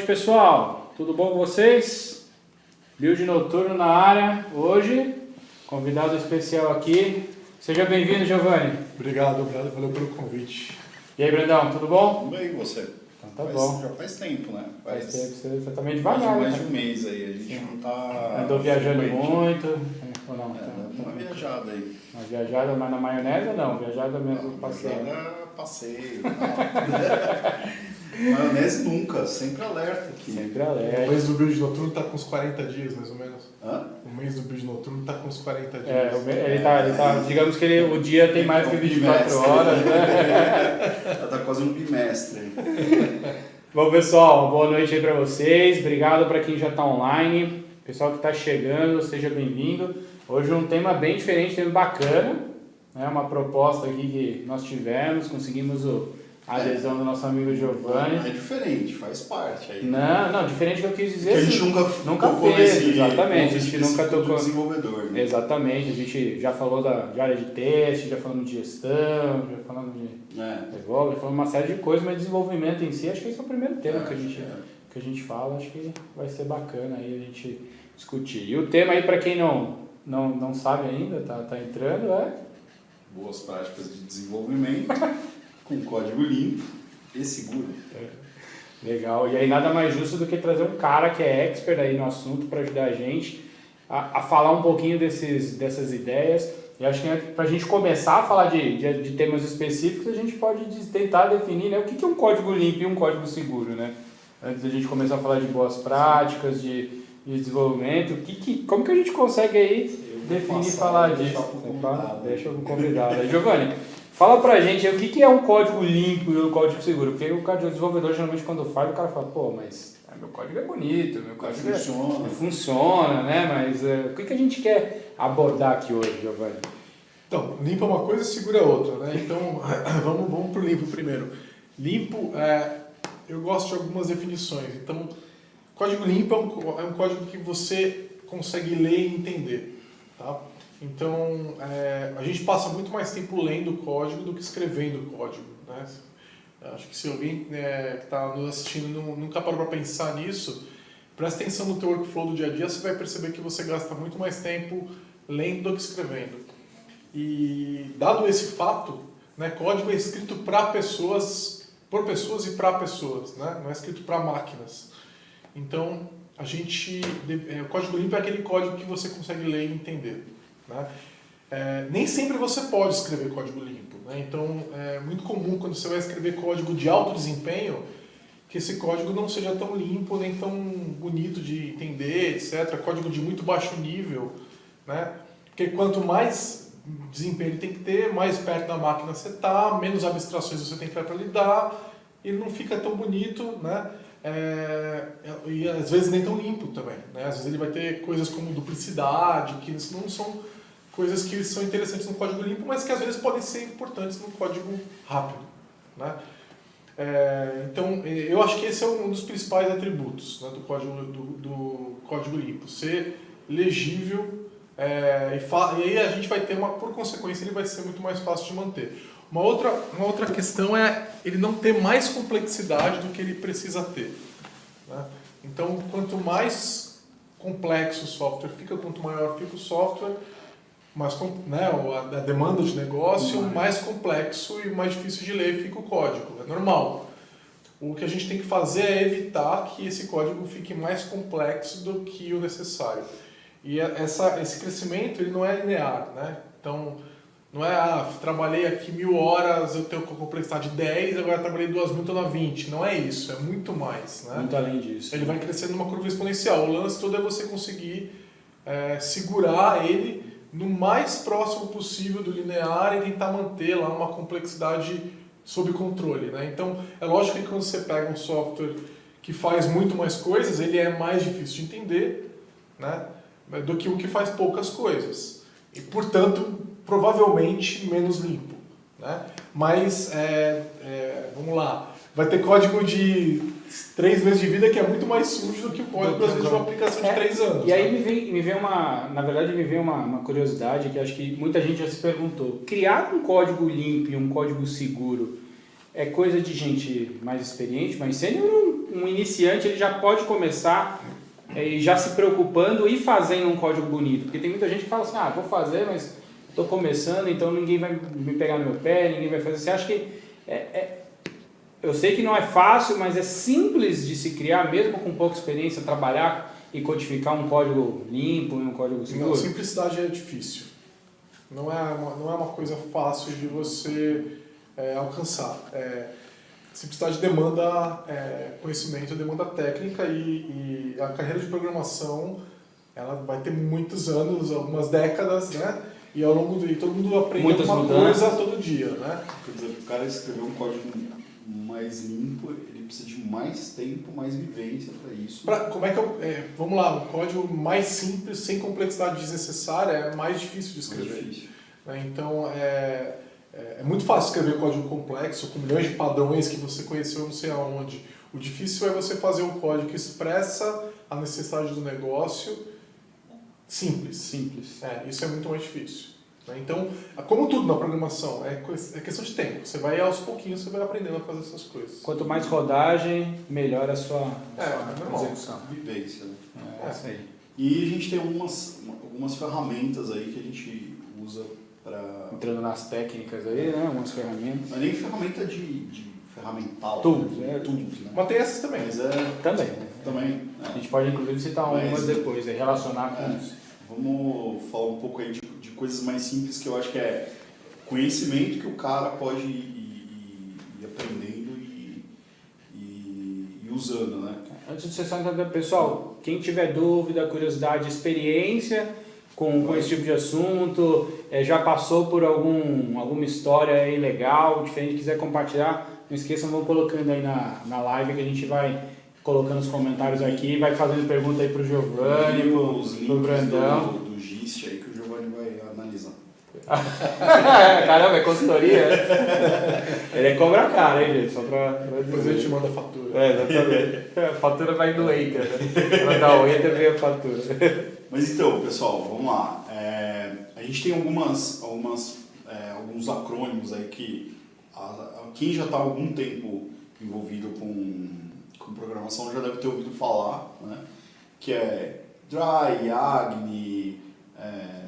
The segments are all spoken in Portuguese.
pessoal, tudo bom com vocês? Build Noturno na área, hoje, convidado especial aqui. Seja bem-vindo, Giovanni. Obrigado, valeu pelo convite. E aí, Brandão, tudo bom? Tudo bem, e você? Então tá bom. Já faz tempo, né? Faz tempo, você tá meio devagar, mais né? de um mês aí, a gente não tá... Andou viajando muito, ou não? Uma viajada aí. Uma viajada, mas na maionese ou não? Viajada mesmo, passeio. Passeio, tal. Maionese nunca, sempre alerta aqui. Sempre O alerta. mês do Build Noturno tá com uns 40 dias, mais ou menos. Hã? O mês do Build Noturno tá com uns 40 dias. Ele tá, digamos que o dia tem mais que 24 horas, né? Já tá quase um bimestre aí. Bom, pessoal, boa noite aí para vocês. Obrigado para quem já está online. Pessoal que está chegando, seja bem-vindo. Hoje um tema bem diferente, tema bacana. Né? Uma proposta aqui que nós tivemos, conseguimos a adesão do nosso amigo Giovanni. É diferente, faz parte aí. Não, diferente do que eu quis dizer. Porque a gente nunca fez, nesse exatamente. ponto A gente nunca específico do tocou. desenvolvedor, né? Exatamente, a gente já falou de área de teste, já falamos de gestão, já falamos de development, já falamos uma série de coisas, mas desenvolvimento em si, acho que esse é o primeiro tema que a gente fala, acho que vai ser bacana aí a gente discutir. E o tema aí, para quem não sabe ainda, tá entrando, Boas práticas de desenvolvimento, com código limpo e seguro. Legal, e aí nada mais justo do que trazer um cara que é expert aí no assunto para ajudar a gente a falar um pouquinho dessas ideias. E acho que para a gente começar a falar de temas específicos, a gente pode tentar definir, né, o que é um código limpo e um código seguro, né? Antes da gente começar a falar de boas práticas, de desenvolvimento, como que a gente consegue aí definir e falar disso? Deixa eu convidar. Giovanni, fala pra gente aí, o que é um código limpo e um código seguro? Porque o desenvolvedor geralmente quando faz, o cara fala, pô, mas meu código é bonito, meu código funciona, né? Mas o que a gente quer abordar aqui hoje, Giovanni? Então, limpo é uma coisa, seguro é outra, né? Então, vamos pro limpo primeiro. Limpo, eu gosto de algumas definições. Então, código limpo é um código que você consegue ler e entender, tá? Então, a gente passa muito mais tempo lendo código do que escrevendo código, né? Acho que se alguém que está nos assistindo nunca parou para pensar nisso, presta atenção no teu workflow do dia a dia, você vai perceber que você gasta muito mais tempo lendo do que escrevendo. E, dado esse fato, né, código é escrito para pessoas, por pessoas e para pessoas, né? Não é escrito para máquinas. Então, o código limpo é aquele código que você consegue ler e entender, né? Nem sempre você pode escrever código limpo, né? Então é muito comum quando você vai escrever código de alto desempenho que esse código não seja tão limpo nem tão bonito de entender, etc. Código de muito baixo nível, né? Porque quanto mais desempenho ele tem que ter, mais perto da máquina você está, menos abstrações você tem que ter para lidar, ele não fica tão bonito, né? E às vezes nem tão limpo também, né? Às vezes ele vai ter coisas como duplicidade, que não são coisas que são interessantes no código limpo, mas que às vezes podem ser importantes no código rápido, né? Então, eu acho que esse é um dos principais atributos, né, do código limpo, ser legível, e aí a gente vai ter por consequência, ele vai ser muito mais fácil de manter. Uma outra questão é ele não ter mais complexidade do que ele precisa ter, né? Então, quanto mais complexo o software fica, quanto maior fica o software, né, a demanda de negócio, mais complexo e mais difícil de ler fica o código. É normal. O que a gente tem que fazer é evitar que esse código fique mais complexo do que o necessário. E esse crescimento ele não é linear, né? Então, não é, trabalhei aqui 1000 horas, eu tenho complexidade 10, agora trabalhei 2000, estou na 20. Não é isso, é muito mais, né? Muito além disso. Ele vai crescendo numa curva exponencial. O lance todo é você conseguir segurar ele no mais próximo possível do linear e tentar manter lá uma complexidade sob controle, né? Então, é lógico que quando você pega um software que faz muito mais coisas, ele é mais difícil de entender, né, do que o que faz poucas coisas. E, portanto, provavelmente menos limpo, né? Mas, vamos lá, vai ter código de 3 meses de vida que é muito mais sujo do que o código às vezes, de uma aplicação de 3 anos. E aí me vem uma curiosidade que acho que muita gente já se perguntou. Criar um código limpo e um código seguro é coisa de gente mais experiente, mais sênior, um iniciante ele já pode começar e já se preocupando e fazendo um código bonito? Porque tem muita gente que fala assim, vou fazer, mas estou começando, então ninguém vai me pegar no meu pé, ninguém vai fazer. Você acha que eu sei que não é fácil, mas é simples de se criar, mesmo com pouca experiência, trabalhar e codificar um código limpo e um código seguro? Não, simplicidade é difícil. Não é uma coisa fácil de você alcançar. Simplicidade demanda conhecimento, demanda técnica e a carreira de programação ela vai ter muitos anos, algumas décadas, né? E ao longo todo mundo aprende muitas alguma coisa todo dia, né? Quer dizer, o cara escrever um código mais limpo, ele precisa de mais tempo, mais vivência para isso. Como é que vamos lá, um código mais simples, sem complexidade desnecessária, é mais difícil de escrever. Mais difícil. Então, é muito fácil escrever código complexo, com milhões de padrões que você conheceu não sei aonde. O difícil é você fazer um código que expressa a necessidade do negócio simples. Isso é muito mais difícil. Então, como tudo na programação, é questão de tempo. Você vai aos pouquinhos, você vai aprendendo a fazer essas coisas. Quanto mais rodagem, melhor a sua execução. Vivência, né? Isso aí. E a gente tem algumas ferramentas aí que a gente usa para... Entrando nas técnicas aí, né? Algumas ferramentas. Não é nem ferramenta de ferramental. Tools, Tools, né? Mas tem essas também. Mas Também. A gente pode inclusive citar algumas depois, relacionar com isso. Vamos falar um pouco aí de coisas mais simples que eu acho que é conhecimento que o cara pode ir aprendendo e usando, né? Antes de você entender, pessoal, quem tiver dúvida, curiosidade, experiência com esse tipo de assunto, já passou por alguma história aí legal, diferente, quiser compartilhar, não esqueçam, vão colocando aí na live que a gente vai colocando os comentários aqui, vai fazendo pergunta aí pro Giovanni, pro Brandão. Do GIST aí que o Giovanni vai analisar. Caramba, é consultoria? Ele é cobra cara, hein, gente? Só pra depois a gente manda a fatura. Exatamente. A fatura vai do Eita, né? Vai dar o Eita e vem a fatura. Mas então, pessoal, vamos lá. A gente tem alguns acrônimos aí que quem já está há algum tempo envolvido com programação já deve ter ouvido falar, né? Que é Dry, Agni,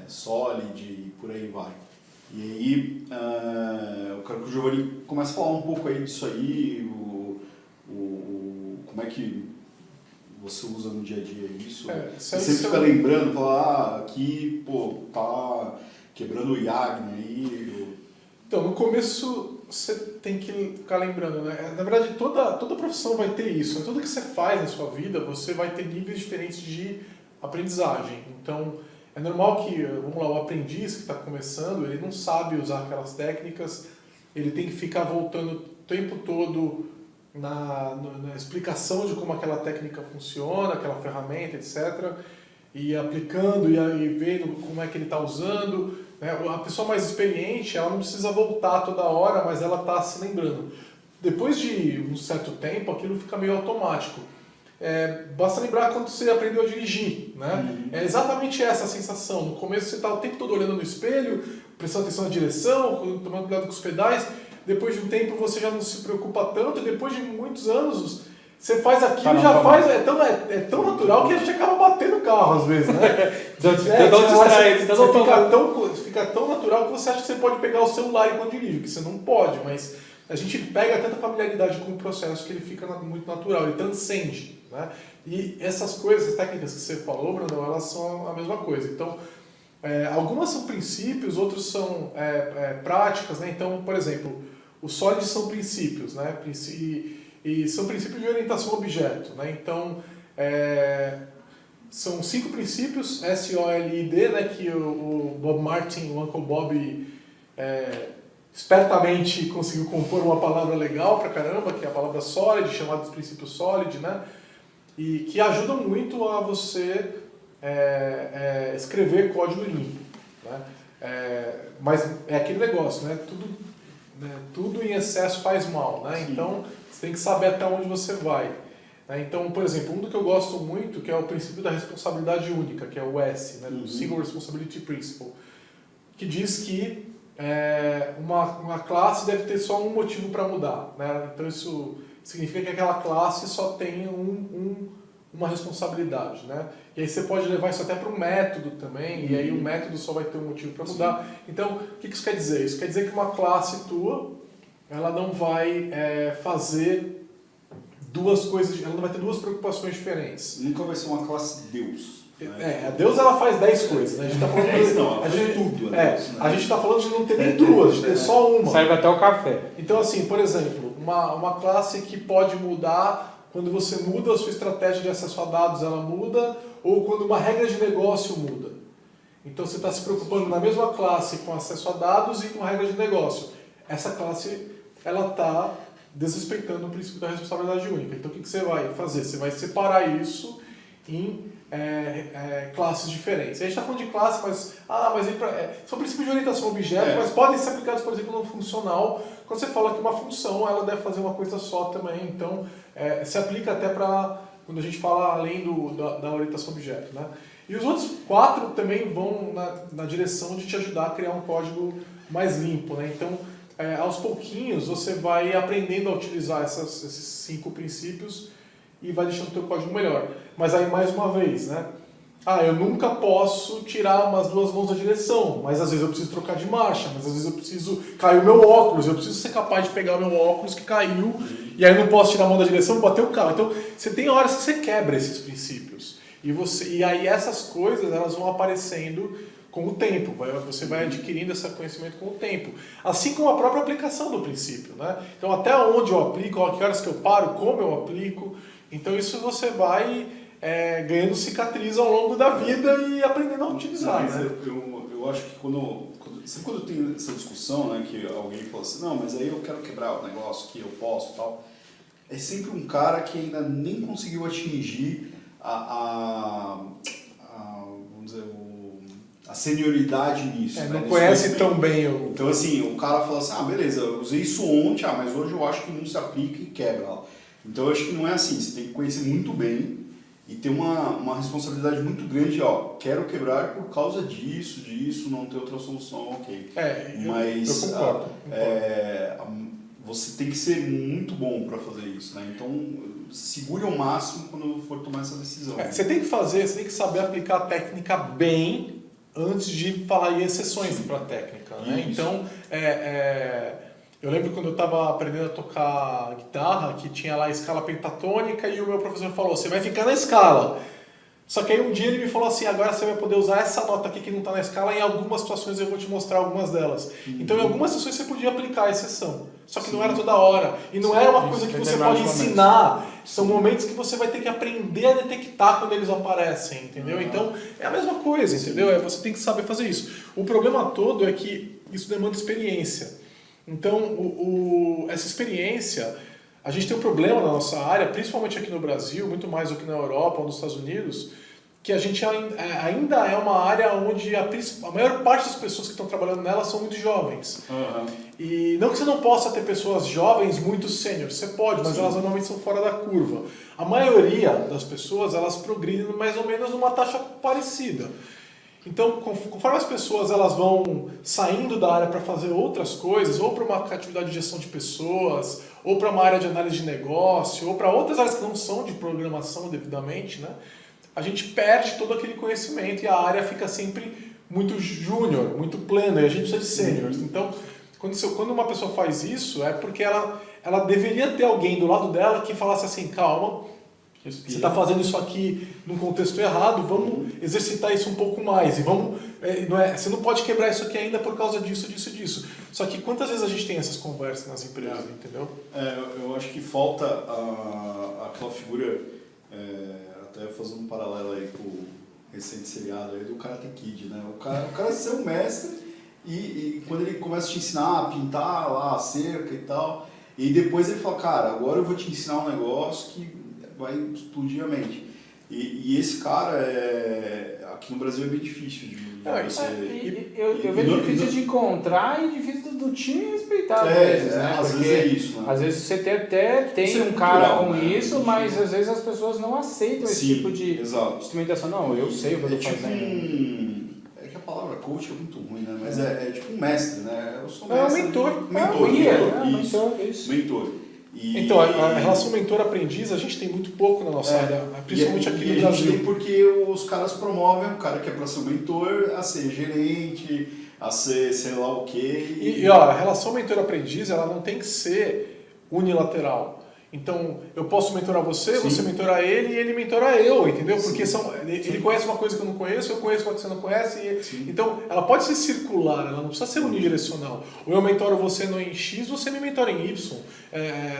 Solid e por aí vai. E aí eu quero que o Giovanni comece a falar um pouco aí disso aí, como é que você usa no dia a dia isso. Você sempre fica lembrando, fala, aqui, tá quebrando o Agni aí. Então, no começo você tem que ficar lembrando, né? Na verdade, toda profissão vai ter isso. Tudo que você faz na sua vida, você vai ter níveis diferentes de aprendizagem. Então, é normal que, vamos lá, o aprendiz que está começando, ele não sabe usar aquelas técnicas, ele tem que ficar voltando o tempo todo na explicação de como aquela técnica funciona, aquela ferramenta, etc. E aplicando e vendo como é que ele está usando. A pessoa mais experiente, ela não precisa voltar toda hora, mas ela está se lembrando. Depois de um certo tempo, aquilo fica meio automático. Basta lembrar quando você aprendeu a dirigir, né? É exatamente essa a sensação. No começo você está o tempo todo olhando no espelho, prestando atenção na direção, tomando cuidado com os pedais. Depois de um tempo você já não se preocupa tanto. Depois de muitos anos você faz aquilo e já faz. É tão natural que a gente acaba batendo o carro às vezes, né? Fica tão natural que você acha que você pode pegar o celular enquanto dirige, que você não pode, mas a gente pega tanta familiaridade com o processo que ele fica muito natural, ele transcende, né? E essas coisas, essas técnicas que você falou, Brandão, elas são a mesma coisa. Então, algumas são princípios, outros são práticas, né? Então, por exemplo, os Solid são princípios, né? E são princípios de orientação a objeto, né? Então, são 5 princípios, SOLID, né? Que o Bob Martin, o Uncle Bob, espertamente conseguiu compor uma palavra legal pra caramba, que é a palavra Solid, chamada de princípio Solid, né? E que ajudam muito a você escrever código limpo, né? Mas é aquele negócio, né? Tudo em excesso faz mal, né? Então, você tem que saber até onde você vai. Então, por exemplo, um do que eu gosto muito, que é o princípio da responsabilidade única, que é o S, né? Do Single Responsibility Principle, que diz que uma classe deve ter só um motivo para mudar, né? Então, isso significa que aquela classe só tem uma responsabilidade, né? E aí você pode levar isso até para um método também, e aí o método só vai ter um motivo para mudar. Então, o que isso quer dizer? Isso quer dizer que uma classe tua, ela não vai fazer duas coisas, ela não vai ter duas preocupações diferentes. Nunca vai ser uma classe Deus. A Deus ela faz 10 coisas, né? A gente tá falando tudo. A gente está falando de não ter nem duas, de ter só uma. Serve até o café. Então, assim, por exemplo, uma classe que pode mudar quando você muda a sua estratégia de acesso a dados, ela muda, ou quando uma regra de negócio muda. Então, você está se preocupando na mesma classe com acesso a dados e com regra de negócio. Essa classe, ela está desrespeitando o princípio da responsabilidade única. Então, o que você vai fazer? Você vai separar isso em classes diferentes. A gente está falando de classe, mas são princípios de orientação a objeto, mas podem ser aplicados, por exemplo, no funcional. Quando você fala que uma função ela deve fazer uma coisa só também, então se aplica até para quando a gente fala além da orientação a objeto, né? E os outros 4 também vão na direção de te ajudar a criar um código mais limpo, né? Então, aos pouquinhos você vai aprendendo a utilizar esses 5 princípios e vai deixando o teu código melhor. Mas aí, mais uma vez, né? Eu nunca posso tirar umas 2 mãos da direção, mas às vezes eu preciso trocar de marcha, mas às vezes eu preciso cair o meu óculos, eu preciso ser capaz de pegar o meu óculos que caiu, e aí eu não posso tirar a mão da direção e bater o carro. Então, você tem horas que você quebra esses princípios. E aí essas coisas, elas vão aparecendo com o tempo, você vai adquirindo esse conhecimento com o tempo. Assim como a própria aplicação do princípio, né? Então, até onde eu aplico, a que horas que eu paro, como eu aplico. Então, isso você vai ganhando cicatriz ao longo da vida e aprendendo a utilizar. Mas né? eu acho que quando tem essa discussão, né, que alguém fala assim, não, mas aí eu quero quebrar o negócio que eu posso e tal, é sempre um cara que ainda nem conseguiu atingir vamos dizer, a senioridade nisso. Não conhece tão bem o... Então, assim, o cara fala assim, beleza, eu usei isso ontem, mas hoje eu acho que não se aplica e quebra. Então, eu acho que não é assim, você tem que conhecer muito bem e ter uma responsabilidade muito grande, quero quebrar por causa disso, não ter outra solução, ok. Mas eu concordo. você tem que ser muito bom para fazer isso, né? Então, segure ao máximo quando for tomar essa decisão. Você tem que saber aplicar a técnica bem antes de falar em exceções para a técnica, né? Então, eu lembro quando eu estava aprendendo a tocar guitarra, que tinha lá a escala pentatônica e o meu professor falou, você vai ficar na escala. Só que aí um dia ele me falou assim, agora você vai poder usar essa nota aqui que não está na escala, em algumas situações eu vou te mostrar algumas delas. Então em algumas situações você podia aplicar a exceção, só que não era toda hora. E não era uma coisa que você pode ensinar, são momentos que você vai ter que aprender a detectar quando eles aparecem, entendeu? Então é a mesma coisa, entendeu? Você tem que saber fazer isso. O problema todo é que isso demanda experiência. Então essa experiência... A gente tem um problema na nossa área, principalmente aqui no Brasil, muito mais do que na Europa ou nos Estados Unidos, que a gente ainda é uma área onde a maior parte das pessoas que estão trabalhando nela são muito jovens. Uhum. E não que você não possa ter pessoas jovens muito sêniores, você pode, mas elas normalmente são fora da curva. A maioria das pessoas, elas progridem mais ou menos numa taxa parecida. Então, conforme as pessoas elas vão saindo da área para fazer outras coisas, ou para uma atividade de gestão de pessoas, ou para uma área de análise de negócio, ou para outras áreas que não são de programação devidamente, né? A gente perde todo aquele conhecimento e a área fica sempre muito júnior, muito plena, e a gente precisa de sêniores. Então, quando uma pessoa faz isso, é porque ela deveria ter alguém do lado dela que falasse assim, calma, você está fazendo isso aqui num contexto errado, vamos exercitar isso um pouco mais. E você não pode quebrar isso aqui ainda por causa disso. Só que quantas vezes a gente tem essas conversas nas empresas, entendeu? Eu acho que falta aquela figura, até fazendo um paralelo aí com o recente seriado aí do Karate Kid, né? O cara ser um mestre e quando ele começa a te ensinar a pintar lá a cerca e tal, e depois ele fala, cara, agora eu vou te ensinar um negócio que vai explodir a mente. E esse cara, aqui no Brasil é bem difícil de você... Eu vejo difícil de encontrar e difícil do time respeitar. Às vezes, né? Às vezes é isso. Né? Às vezes você até tem um cara com isso, mas às vezes as pessoas não aceitam esse tipo de instrumentação. Não, eu sei o que eu estou fazendo. É que a palavra coach é muito ruim, né? Mas é tipo um mestre, né? Eu sou mestre. É um mentor. Mentor. Então, a relação mentor-aprendiz, a gente tem muito pouco na nossa área, principalmente aqui no Brasil. Tem porque os caras promovem o cara que é para ser mentor a ser gerente, a ser sei lá o quê. E ó, a relação mentor-aprendiz, ela não tem que ser unilateral. Então, eu posso mentorar você, Sim. você mentorar ele e ele mentorar eu, entendeu? Porque Sim. ele conhece uma coisa que eu não conheço, eu conheço uma coisa que você não conhece. Sim. Então, ela pode ser circular, ela não precisa ser unidirecional. Ou eu mentoro você em X, você me mentora em Y.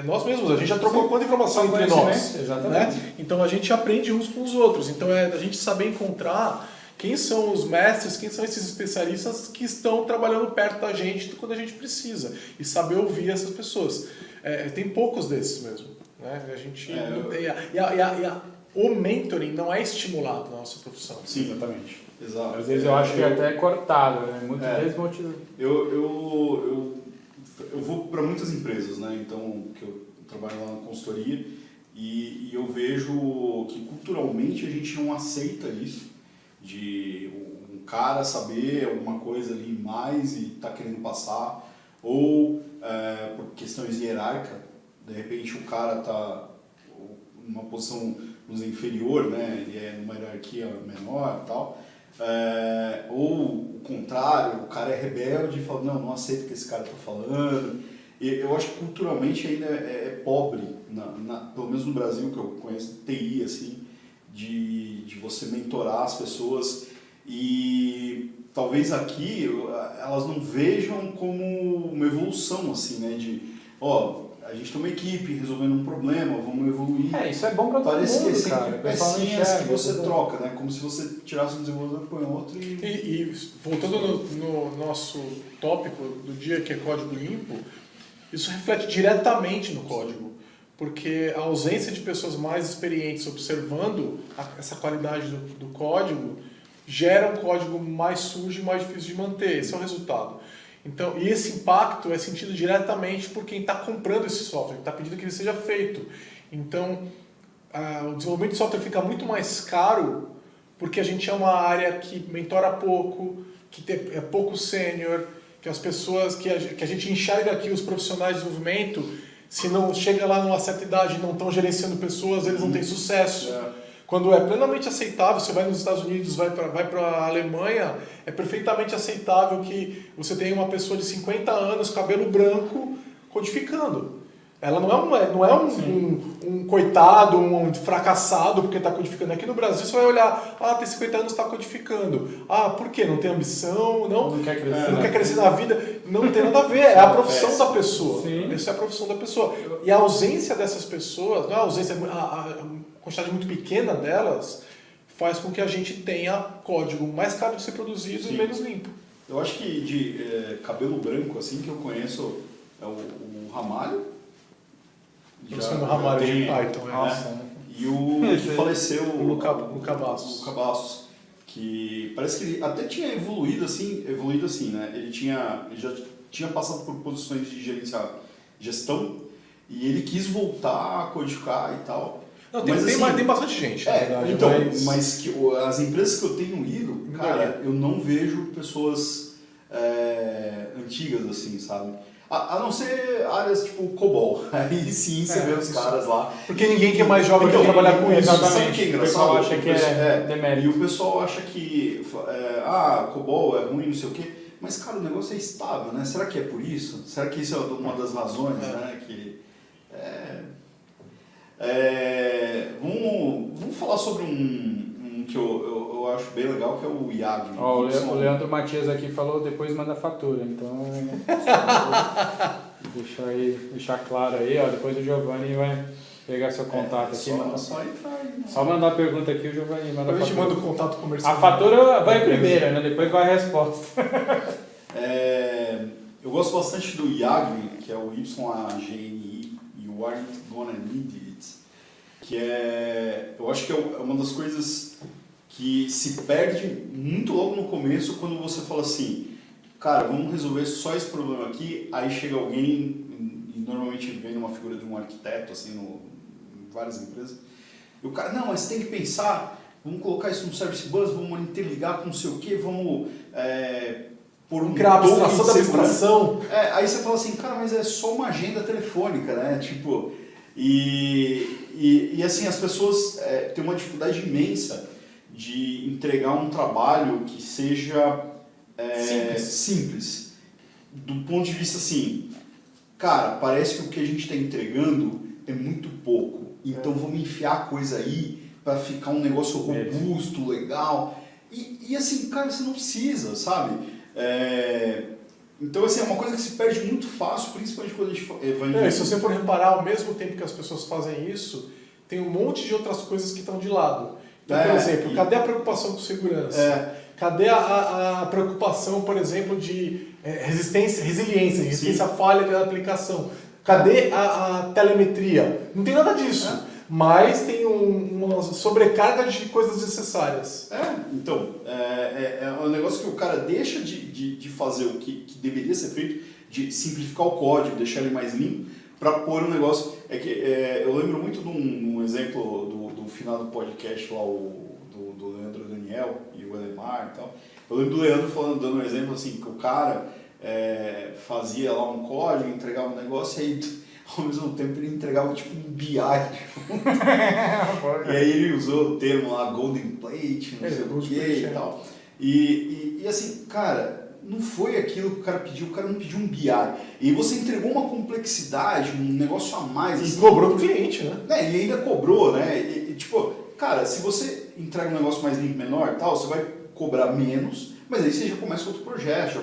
Nós mesmos, a gente já trocou quanta informação entre nós. Exatamente. Né? Então, a gente aprende uns com os outros. Então, é a gente saber encontrar quem são os mestres, quem são esses especialistas que estão trabalhando perto da gente quando a gente precisa. E saber ouvir essas pessoas. Tem poucos desses mesmo. Né? A gente não tem... O mentoring não é estimulado na nossa profissão. Sim, Exatamente. Exato. Às vezes eu acho que é até cortado, né? Muito desmotivado. Eu vou para muitas empresas, né? Então, que eu trabalho lá na consultoria e eu vejo que culturalmente a gente não aceita isso, de um cara saber alguma coisa ali mais e tá querendo passar, ou por questões hierárquicas, de repente o cara tá numa posição, vamos dizer, inferior, né? Ele é numa hierarquia menor e tal. Ou o contrário, o cara é rebelde e fala, não aceito o que esse cara está falando. E eu acho que culturalmente ainda é pobre, pelo menos no Brasil, que eu conheço, TI, assim, de você mentorar as pessoas. E talvez aqui elas não vejam como uma evolução, assim, né? A gente tem uma equipe resolvendo um problema, vamos evoluir. Isso é bom para todo Parece mundo, que é sempre cara. pecinhas que você troca, né? Como se você tirasse um desenvolvedor e põe outro E voltando no nosso tópico do dia, que é código limpo, isso reflete diretamente no código. Porque a ausência de pessoas mais experientes observando essa qualidade do código gera um código mais sujo e mais difícil de manter. Esse é o resultado. Então, e esse impacto é sentido diretamente por quem está comprando esse software, que está pedindo que ele seja feito. Então, o desenvolvimento de software fica muito mais caro porque a gente é uma área que mentora pouco, que é pouco sênior, que as pessoas, que a gente enxerga aqui os profissionais de desenvolvimento, se não chega lá numa certa idade e não estão gerenciando pessoas, eles não têm sucesso. Quando é plenamente aceitável, você vai nos Estados Unidos, vai para a Alemanha, é perfeitamente aceitável que você tenha uma pessoa de 50 anos, cabelo branco, codificando. Ela não é um coitado, um fracassado porque está codificando. Aqui no Brasil você vai olhar, tem 50 anos, está codificando. Por quê? Não tem ambição, não quer crescer na vida. Não tem nada a ver, é a profissão da pessoa. Sim. Essa é a profissão da pessoa. E a ausência dessas pessoas, não é a ausência, a quantidade muito pequena delas, faz com que a gente tenha código mais caro de ser produzido e menos limpo. Eu acho que de cabelo branco, assim, que eu conheço é o Ramalho. No Ramalho de Python, Nossa, E o que faleceu, o Luca Bastos. Que parece que ele até tinha evoluído assim, né? Ele já tinha passado por posições de gestão e ele quis voltar a codificar e tal. Não, tem bastante gente, na verdade. Então, mas que as empresas que eu tenho ido, cara, eu não vejo pessoas antigas assim, sabe? A não ser áreas tipo COBOL. Aí sim você vê os caras lá. Porque ninguém que é mais jovem quer trabalhar com isso. Exatamente. Sabe o que é O engraçado? pessoal acha que é demérito. E o pessoal acha que COBOL é ruim, não sei o quê. Mas, cara, o negócio é estável, né? Será que é por isso? Será que isso é uma das razões, né? Vamos falar sobre um que eu acho bem legal, que é o IAG. O Leandro Matias aqui falou, depois manda fatura. Então, deixar claro aí, depois o Giovanni vai pegar seu contato aqui. Só entrar aí. Né? Só mandar a pergunta aqui, o Giovanni manda a fatura. A gente manda o contato comercial. A fatura vai primeiro, né? Depois vai a resposta. Eu gosto bastante do YAGNI, que é o YAGNI, You Aren't Gonna Need It, que eu acho que é uma das coisas que se perde muito logo no começo quando você fala assim, cara, vamos resolver só esse problema aqui, aí chega alguém, e normalmente vem numa figura de um arquiteto, assim, em várias empresas, e o cara, não, mas tem que pensar, vamos colocar isso no Service Bus, vamos interligar com não sei o quê, vamos por um criar token abstração da de segurança. abstração. Aí você fala assim, cara, mas é só uma agenda telefônica, né? Tipo, e assim, as pessoas têm uma dificuldade imensa de entregar um trabalho que seja simples. Do ponto de vista assim, cara, parece que o que a gente está entregando é muito pouco. Então vamos enfiar coisa aí para ficar um negócio robusto, legal. E assim, cara, você não precisa, sabe? Então, assim, é uma coisa que se perde muito fácil, principalmente quando a gente evangeliza. Se você for reparar, ao mesmo tempo que as pessoas fazem isso, tem um monte de outras coisas que estão de lado. Então, por exemplo, cadê a preocupação com segurança? Cadê a preocupação, por exemplo, de resiliência à falha da aplicação? Cadê a telemetria? Não tem nada disso. Mas tem uma sobrecarga de coisas necessárias. Então, é um negócio que o cara deixa de fazer o que deveria ser feito, de simplificar o código, deixar ele mais limpo, para pôr um negócio. Eu lembro muito de um exemplo do final do podcast lá, do Leandro Daniel e o Elemar e tal. Eu lembro do Leandro dando um exemplo assim, que o cara fazia lá um código, entregava um negócio e aí ao mesmo tempo ele entregava tipo um BI. E aí ele usou o termo lá, Golden Plate, não sei o que e tal. E assim, cara, não foi aquilo que o cara não pediu um BI. E você entregou uma complexidade, um negócio a mais. E cobrou pro cliente, né? E ainda cobrou, né? E tipo, cara, se você entrega um negócio mais limpo, menor e tal, você vai cobrar menos, mas aí você já começa outro projeto,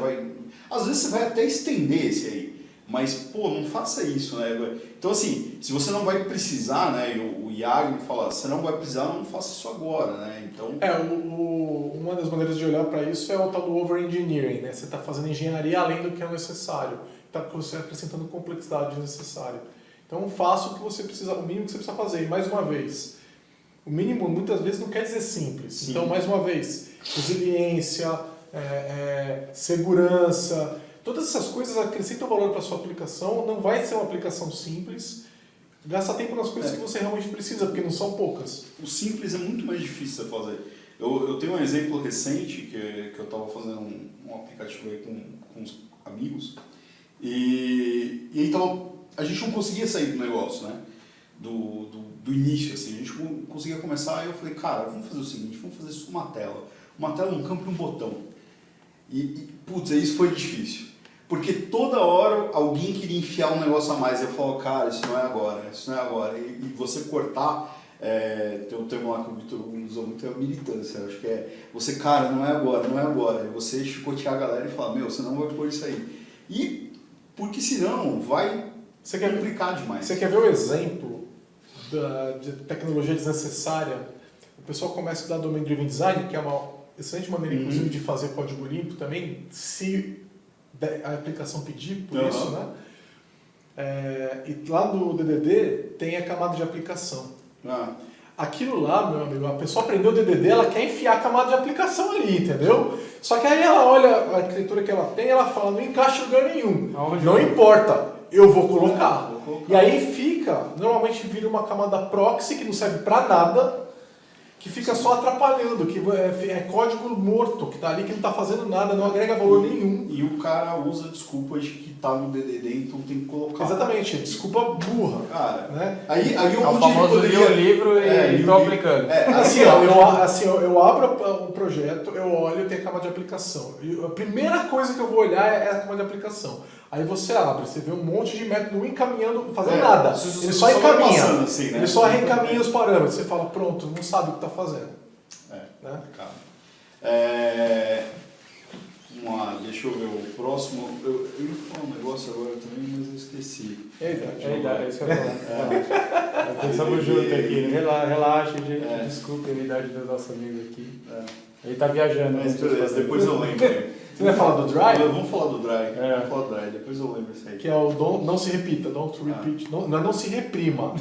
às vezes você vai até estender esse aí. Mas, pô, não faça isso, né? Então, assim, se você não vai precisar, né? O Iago fala, você não vai precisar, não faça isso agora, né? Então... uma das maneiras de olhar para isso é o tal do over-engineering, né? Você está fazendo engenharia além do que é necessário. Está acrescentando complexidade desnecessária. Então, faça o que você precisa, o mínimo que você precisa fazer. E, mais uma vez, o mínimo, muitas vezes, não quer dizer simples. Sim. Então, mais uma vez, resiliência, segurança... Todas essas coisas acrescentam valor para a sua aplicação, não vai ser uma aplicação simples. Gasta tempo nas coisas que você realmente precisa, porque não são poucas. O simples é muito mais difícil de fazer. Eu tenho um exemplo recente, que eu estava fazendo um aplicativo aí com uns amigos, e então a gente não conseguia sair do negócio, né? Do início, assim, a gente não conseguia começar, e eu falei, cara, vamos fazer o seguinte, vamos fazer só uma tela, um campo e um botão. Putz, isso foi difícil. Porque toda hora alguém queria enfiar um negócio a mais. Eu falo, cara, isso não é agora. E você cortar, tem um termo lá que o Vitor usou muito, é a militância. Eu acho que você, cara, não é agora. E você chicotear a galera e falar, você não vai pôr isso aí. E, porque senão vai complicar demais. Você quer ver o exemplo de tecnologia desnecessária? O pessoal começa a estudar Domain Driven Design, que é uma excelente maneira, inclusive, de fazer código limpo também, se a aplicação pedir por isso, né? E lá no DDD tem a camada de aplicação. Aquilo lá, meu amigo, a pessoa aprendeu o DDD, ela quer enfiar a camada de aplicação ali, entendeu? Só que aí ela olha a arquitetura que ela tem, ela fala, não encaixa em lugar nenhum. Não importa, eu vou colocar. E aí normalmente vira uma camada proxy que não serve pra nada, que fica só atrapalhando, que é código morto, que está ali, que não está fazendo nada, não agrega valor nenhum. E o cara usa desculpas de que está no DDD, então tem que colocar. Exatamente, desculpa burra. Cara, né? Aí o famoso li o livro e estou aplicando. Eu abro o projeto, eu olho e tem a camada de aplicação. A primeira coisa que eu vou olhar é a camada de aplicação. Aí você abre, você vê um monte de método, não encaminhando, fazendo nada. Ele só encaminha. Assim, né? Ele só reencaminha os parâmetros. Você fala, pronto, não sabe o que está fazendo. Né? Vamos lá, deixa eu ver o próximo. Eu ia falar um negócio agora também, mas eu esqueci. É isso que eu ia falar. Pensamos junto aqui. Relaxa, gente. Desculpe a idade do nosso amigo aqui. Ele está viajando. Mas beleza, depois eu lembro. Você vai falar do Dry? Vamos falar do Dry. Vamos falar do Dry, depois eu lembro isso aí. Que é o não se repita, don't repeat. Não se reprima.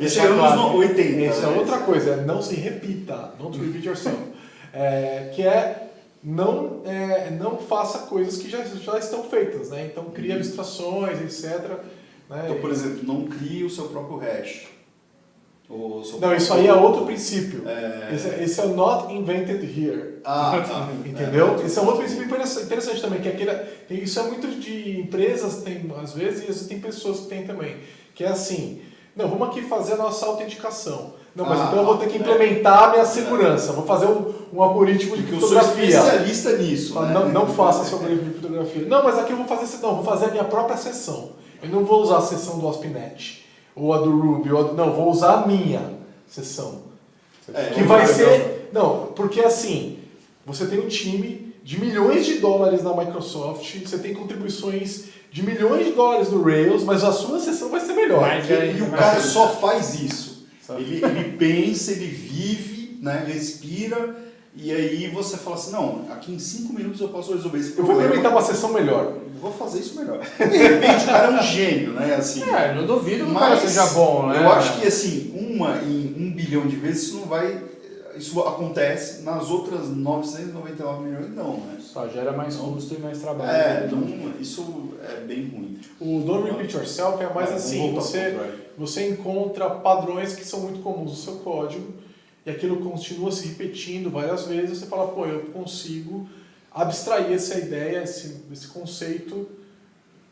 Esse é anos 80. Essa é outra coisa, não se repita, don't repeat yourself. Que é não faça coisas que já estão feitas, né? Então cria abstrações, etc. Né? Então, por exemplo, não crie o seu próprio hash. Não, isso aí é outro princípio. Esse é o not invented here. Tá. Entendeu? Esse é um outro princípio interessante também, que isso é muito de empresas, tem às vezes, e tem pessoas que têm também. Que é assim, não, vamos aqui fazer a nossa autenticação. Não, mas então eu vou ter que implementar a minha segurança. Vou fazer um algoritmo de criptografia. Eu sou especialista nisso. Não faça esse algoritmo de criptografia. Não, mas aqui eu vou fazer a minha própria sessão. Eu não vou usar a sessão do ASP.NET, ou a do Ruby, não, vou usar a minha sessão. Que vai ser... Não, porque assim, você tem um time de milhões de dólares na Microsoft, você tem contribuições de milhões de dólares no Rails, mas a sua sessão vai ser melhor. E o cara só faz isso. Ele pensa, ele vive, né, respira, e aí você fala assim, não, aqui em 5 minutos eu posso resolver esse problema. Eu vou implementar uma sessão melhor. Vou fazer isso melhor. De repente o cara é um gênio, né? Assim, não duvido que o cara seja bom, né? Eu acho que assim, em 1 bilhão de vezes isso não vai... Isso acontece, nas outras 999 milhões não, né? Só gera mais custo e mais trabalho. Isso é bem ruim. O Don't Repeat Yourself é mais assim, você encontra padrões que são muito comuns no seu código e aquilo continua se repetindo várias vezes, você fala, pô, eu consigo abstrair essa ideia, esse conceito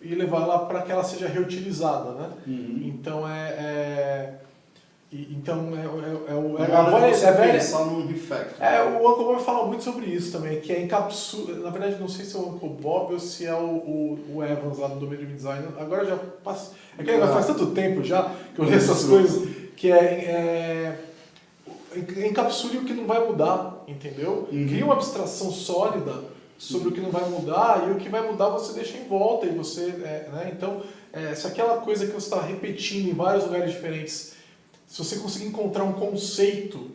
e levar ela para que ela seja reutilizada, né? Então pensar num refactor. O Uncle Bob fala muito sobre isso também, que é encapsula. Na verdade, não sei se é o Uncle Bob ou se é o Evans lá do Domain Design. Agora já passa. É que faz tanto tempo já que eu leio essas coisas, que encapsule o que não vai mudar, entendeu? Cria uma abstração sólida sobre o que não vai mudar, e o que vai mudar você deixa em volta, e você, né? Então, se aquela coisa que você está repetindo em vários lugares diferentes, se você conseguir encontrar um conceito,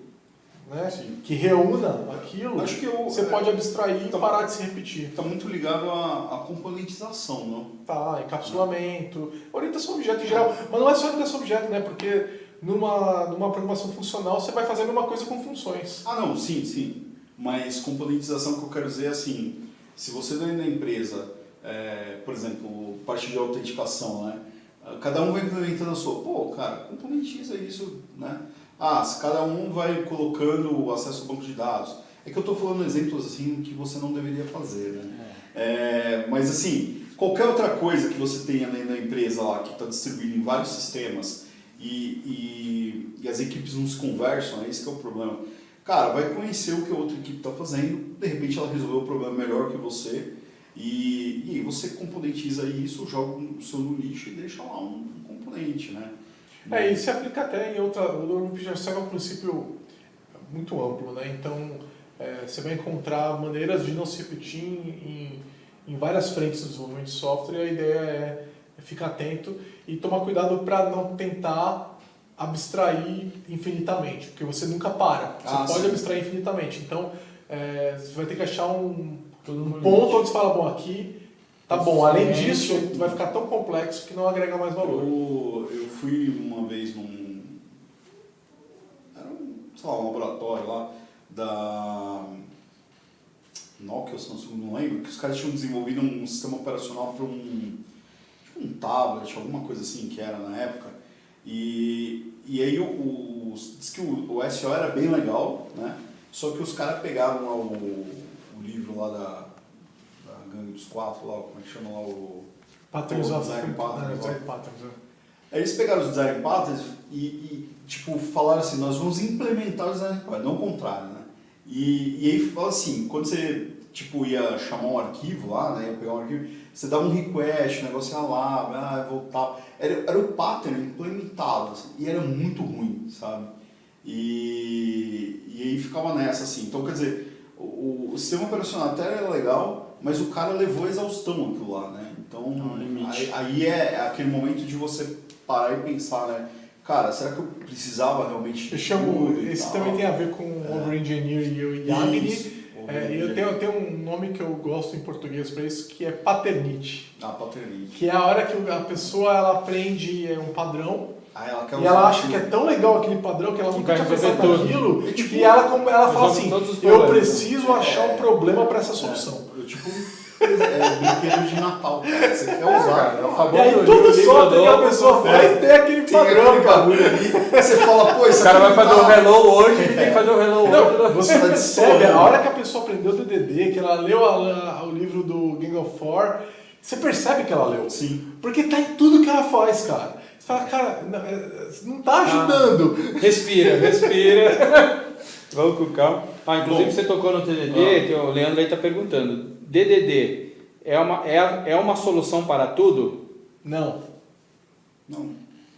né, que reúna aquilo, acho que você pode abstrair e parar de se repetir. Está muito ligado à componentização, não? Tá, encapsulamento, orientação a objeto em geral, mas não é só orientação a objeto, né, porque numa programação funcional você vai fazer a mesma coisa com funções. Não, sim. Mas componentização que eu quero dizer é assim, se você dentro da empresa, por exemplo, parte de autenticação, né? Cada um vai implementando a sua. Pô, cara, componentiza isso, né? Se cada um vai colocando o acesso ao banco de dados. É que eu estou falando exemplos assim que você não deveria fazer, né? Mas assim, qualquer outra coisa que você tenha na empresa lá, que está distribuída em vários sistemas e as equipes não se conversam, esse que é o problema. Cara, vai conhecer o que a outra equipe está fazendo, de repente ela resolveu o problema melhor que você, e aí você componentiza isso, joga o seu no lixo e deixa lá um componente, né? E se aplica até em outra... O Repeat Yourself é um princípio muito amplo, né? Então, você vai encontrar maneiras de não se repetir em várias frentes do desenvolvimento de software, e a ideia é ficar atento e tomar cuidado para não tentar abstrair infinitamente, porque você nunca para. Você pode abstrair infinitamente. Então, você vai ter que achar um ponto onde você fala, bom, aqui tá bom. Além disso, vai ficar tão complexo que não agrega mais valor. Eu fui uma vez era um laboratório lá da Nokia ou Samsung, não lembro, que os caras tinham desenvolvido um sistema operacional para um tablet, alguma coisa assim que era na época. E aí diz que o SEO era bem legal, né? Só que os caras pegaram lá o livro lá da Gangue dos Quatro, lá, como é que chama lá o... Patterns of Design Patterns. Aí eles pegaram os Design Patterns e tipo, falaram assim, nós vamos implementar os Design Patterns, não o contrário, né? E aí fala assim, quando você tipo, ia chamar um arquivo lá, né? Ia pegar um arquivo, você dava um request, o negócio ia lá, voltava. Era o pattern implementado, assim, e era muito ruim, sabe? E aí ficava nessa, assim. Então, quer dizer, o sistema operacional até era legal, mas o cara levou a exaustão aquilo lá, né? Então, aí é aquele momento de você parar e pensar, né? Cara, será que eu precisava realmente... Esse também tem a ver com o Over-Engineer e o Yagni. Eu tenho um nome que eu gosto em português para isso, que é paternity. Paternity. Que é a hora que a pessoa ela aprende um padrão, ela e ela acha que é tão legal aquele padrão que ela nunca tinha pensado naquilo, e ela fala assim, eu preciso achar um problema para essa solução. brinquedo de Natal, cara. Você quer usar. É o E famoso aí todo livro software que a do- pessoa faz tem aquele Tem padrão, aquele cara. bagulho ali. Você fala, pô, isso O cara aqui vai não fazer o tá- hello hoje, ele tem que fazer o hello hoje. Não, você Tá percebe, distorcendo. a hora que a pessoa aprendeu DDD, que ela leu o livro do Gang of Four, você percebe que ela leu. Sim. Porque tá em tudo que ela faz, cara. Você fala, cara, não tá ajudando. Respira. Vamos com calma. Inclusive você tocou no DDD, o Leandro aí tá perguntando. DDD é uma solução para tudo? Não. Não.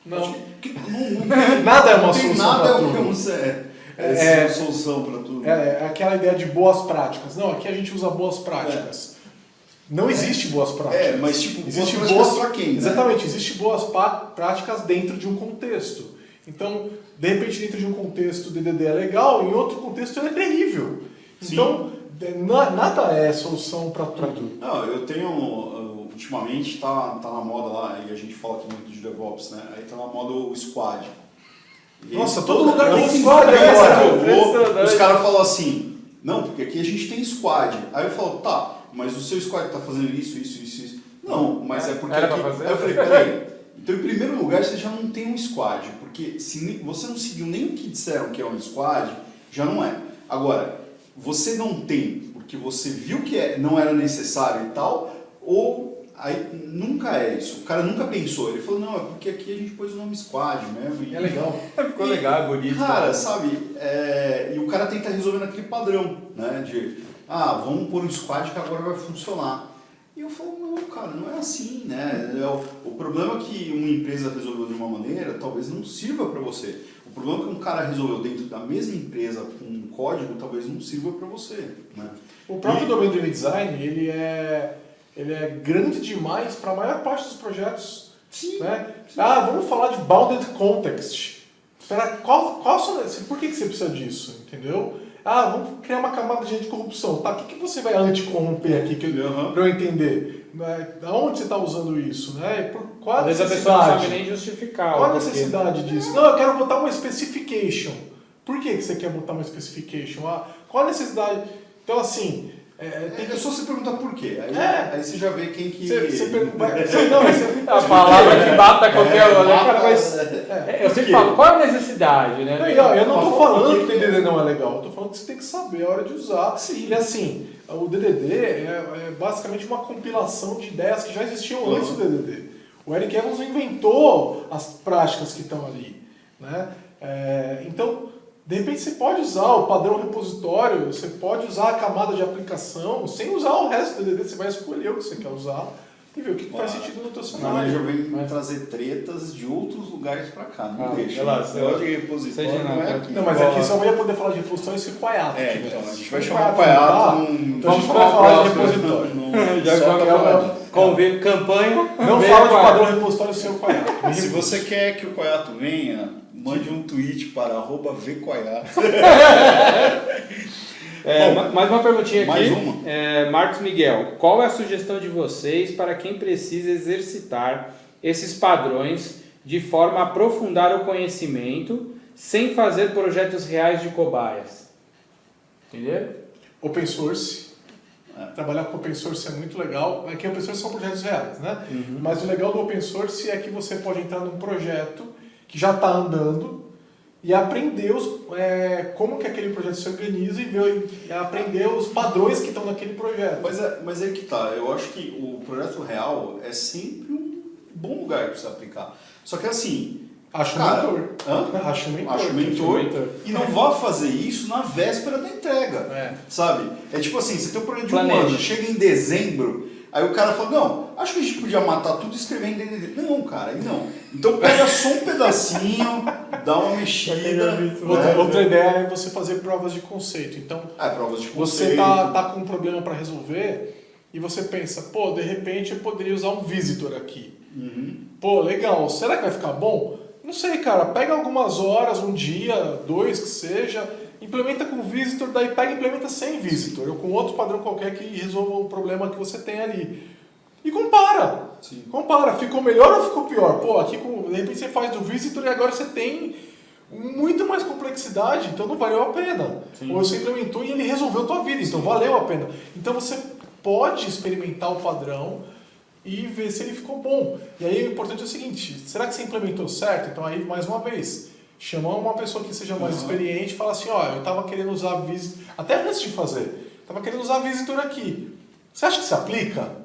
Não. Não Nada é uma não tem solução nada pra é tudo. uma solução para tudo. É aquela ideia de boas práticas. Não, aqui a gente usa boas práticas. Não existe boas práticas. Mas tipo, Existe boas práticas pra quem, né? Exatamente, existe boas práticas dentro de um contexto. Então, de repente, dentro de um contexto o DDD é legal, em outro contexto ele é terrível. Sim. Então, nada é solução para tudo. Não, eu tenho, ultimamente tá na moda lá, e a gente fala aqui muito de DevOps, né? Aí tá na moda o Squad. E Nossa, aí, todo lugar tem toda Squad empresa agora. que eu vou, Impressionante. os caras falam assim, não, porque aqui a gente tem Squad. Aí eu falo, tá, mas o seu Squad tá fazendo isso. Não, mas é porque Era aqui... pra fazer? Aí eu falei, peraí, então em primeiro lugar você já não tem um Squad, porque se você não seguiu nem o que disseram que é um Squad, já não é. Agora, você não tem porque você viu que não era necessário e tal, ou aí nunca é isso. O cara nunca pensou. Ele falou, não, é porque aqui a gente pôs o nome Squad mesmo. É legal. Ficou legal, bonito. Cara, sabe, e o cara tenta resolver naquele padrão, né, vamos pôr um Squad que agora vai funcionar. E eu falo, não, cara, não é assim, né? O problema é que uma empresa resolveu de uma maneira, talvez não sirva para você. O problema é que um cara resolveu dentro da mesma empresa com um código, talvez não sirva para você, né? O próprio Domain Driven Design, ele é grande demais para a maior parte dos projetos. Sim. Né? Vamos falar de Bounded Context. Por que você precisa disso? Entendeu? Vamos criar uma camada de anticorrupção. Tá, o que você vai anticorromper aqui para eu entender? Aonde você está usando isso? Né? Por qual a Às vezes a necessidade? pessoa não sabe nem justificar. Qual a porque- necessidade disso? Não, eu quero botar uma specification. Por que você quer botar uma specification? Qual a necessidade? Então, assim... É só você perguntar por quê. Aí você já vê quem que... Você pergunta... A palavra que mata qualquer É, um, né, mata- cara? Mas eu por sempre quê? falo, qual é a necessidade, né? Eu não estou falando que o porque- DDD não é legal, eu estou falando que você tem que saber a hora de usar. Sim. E assim, o DDD é basicamente uma compilação de ideias que já existiam antes do DDD. O Eric Evans inventou as práticas que estão ali. Né? Então, de repente você pode usar o padrão repositório, você pode usar a camada de aplicação, sem usar o resto do DDD, você vai escolher o que você quer usar e ver o que faz sentido no teu Não, cenário. ele já vem trazer tretas de outros lugares pra cá, não deixa. relaxa, Negócio de repositório seja não é nada. aqui. Não, mas aqui só ia poder falar de repositório se o Quaiato Então, a gente vai Se chamar o Quaiato Quaiato não tá, num... então a gente Vamos vai pra falar de próxima. repositório. Já Só pra convido campanha. Não vem fala de com a- padrão repositório sem o Quaiato. Se você quer que o Quaiato venha, mande um tweet para @vquaiato. Bom, mais uma perguntinha aqui. mais uma. Marcos Miguel, qual é a sugestão de vocês para quem precisa exercitar esses padrões de forma a aprofundar o conhecimento sem fazer projetos reais de cobaias? Entenderam? Open source. Trabalhar com open source é muito legal. Aqui open source são projetos reais, né? Mas o legal do open source é que você pode entrar num projeto que já está andando e aprender como que aquele projeto se organiza e aprender os padrões que estão naquele projeto. Mas é que tá, eu acho que o projeto real é sempre um bom lugar para você aplicar. Só que assim... Acho cara, um mentor. Acho um mentor. Acho um mentor. E não vá fazer isso na véspera da entrega, sabe? É tipo assim, você tem um projeto de um Planeja. ano, chega em dezembro, aí o cara fala, não, acho que a gente podia matar tudo e escrever em DDD. Não, cara, aí não. Então pega só um pedacinho, dá uma mexida. Outra ideia é você fazer provas de conceito. Então, Provas de você conceito. tá com um problema para resolver e você pensa, de repente eu poderia usar um visitor aqui. Legal, será que vai ficar bom? Não sei, cara, pega algumas horas, um dia, 2 que seja, implementa com visitor, daí pega e implementa sem visitor, ou com outro padrão qualquer que resolva o problema que você tem ali. E compara. Sim. Compara, ficou melhor ou ficou pior? Aqui de repente você faz do visitor e agora você tem muito mais complexidade, então não valeu a pena. Sim. Ou você implementou e ele resolveu a tua vida, então valeu a pena. Então você pode experimentar o padrão e ver se ele ficou bom. E aí o importante é o seguinte, será que você implementou certo? Então aí, mais uma vez, chama uma pessoa que seja mais experiente e fala assim, ó, eu estava querendo usar Visitor, até antes de fazer, estava querendo usar Visitor aqui. Você acha que se aplica?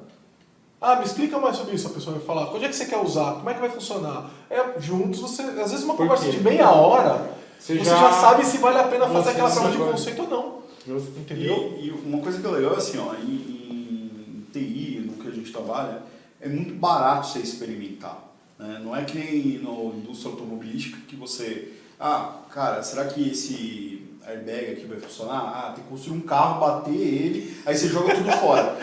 Ah, me explica mais sobre isso, a pessoa vai falar. Onde é que você quer usar? Como é que vai funcionar? Juntos, você, às vezes uma conversa de meia hora, você já sabe se vale a pena fazer aquela prova de conceito ou não. Entendeu? E uma coisa que é legal, assim, ó, em TI, no que a gente trabalha, é muito barato você experimentar. Né? Não é que nem na indústria automobilística que você... Ah, cara, será que esse airbag aqui vai funcionar? Ah, tem que construir um carro, bater ele, aí você joga tudo fora.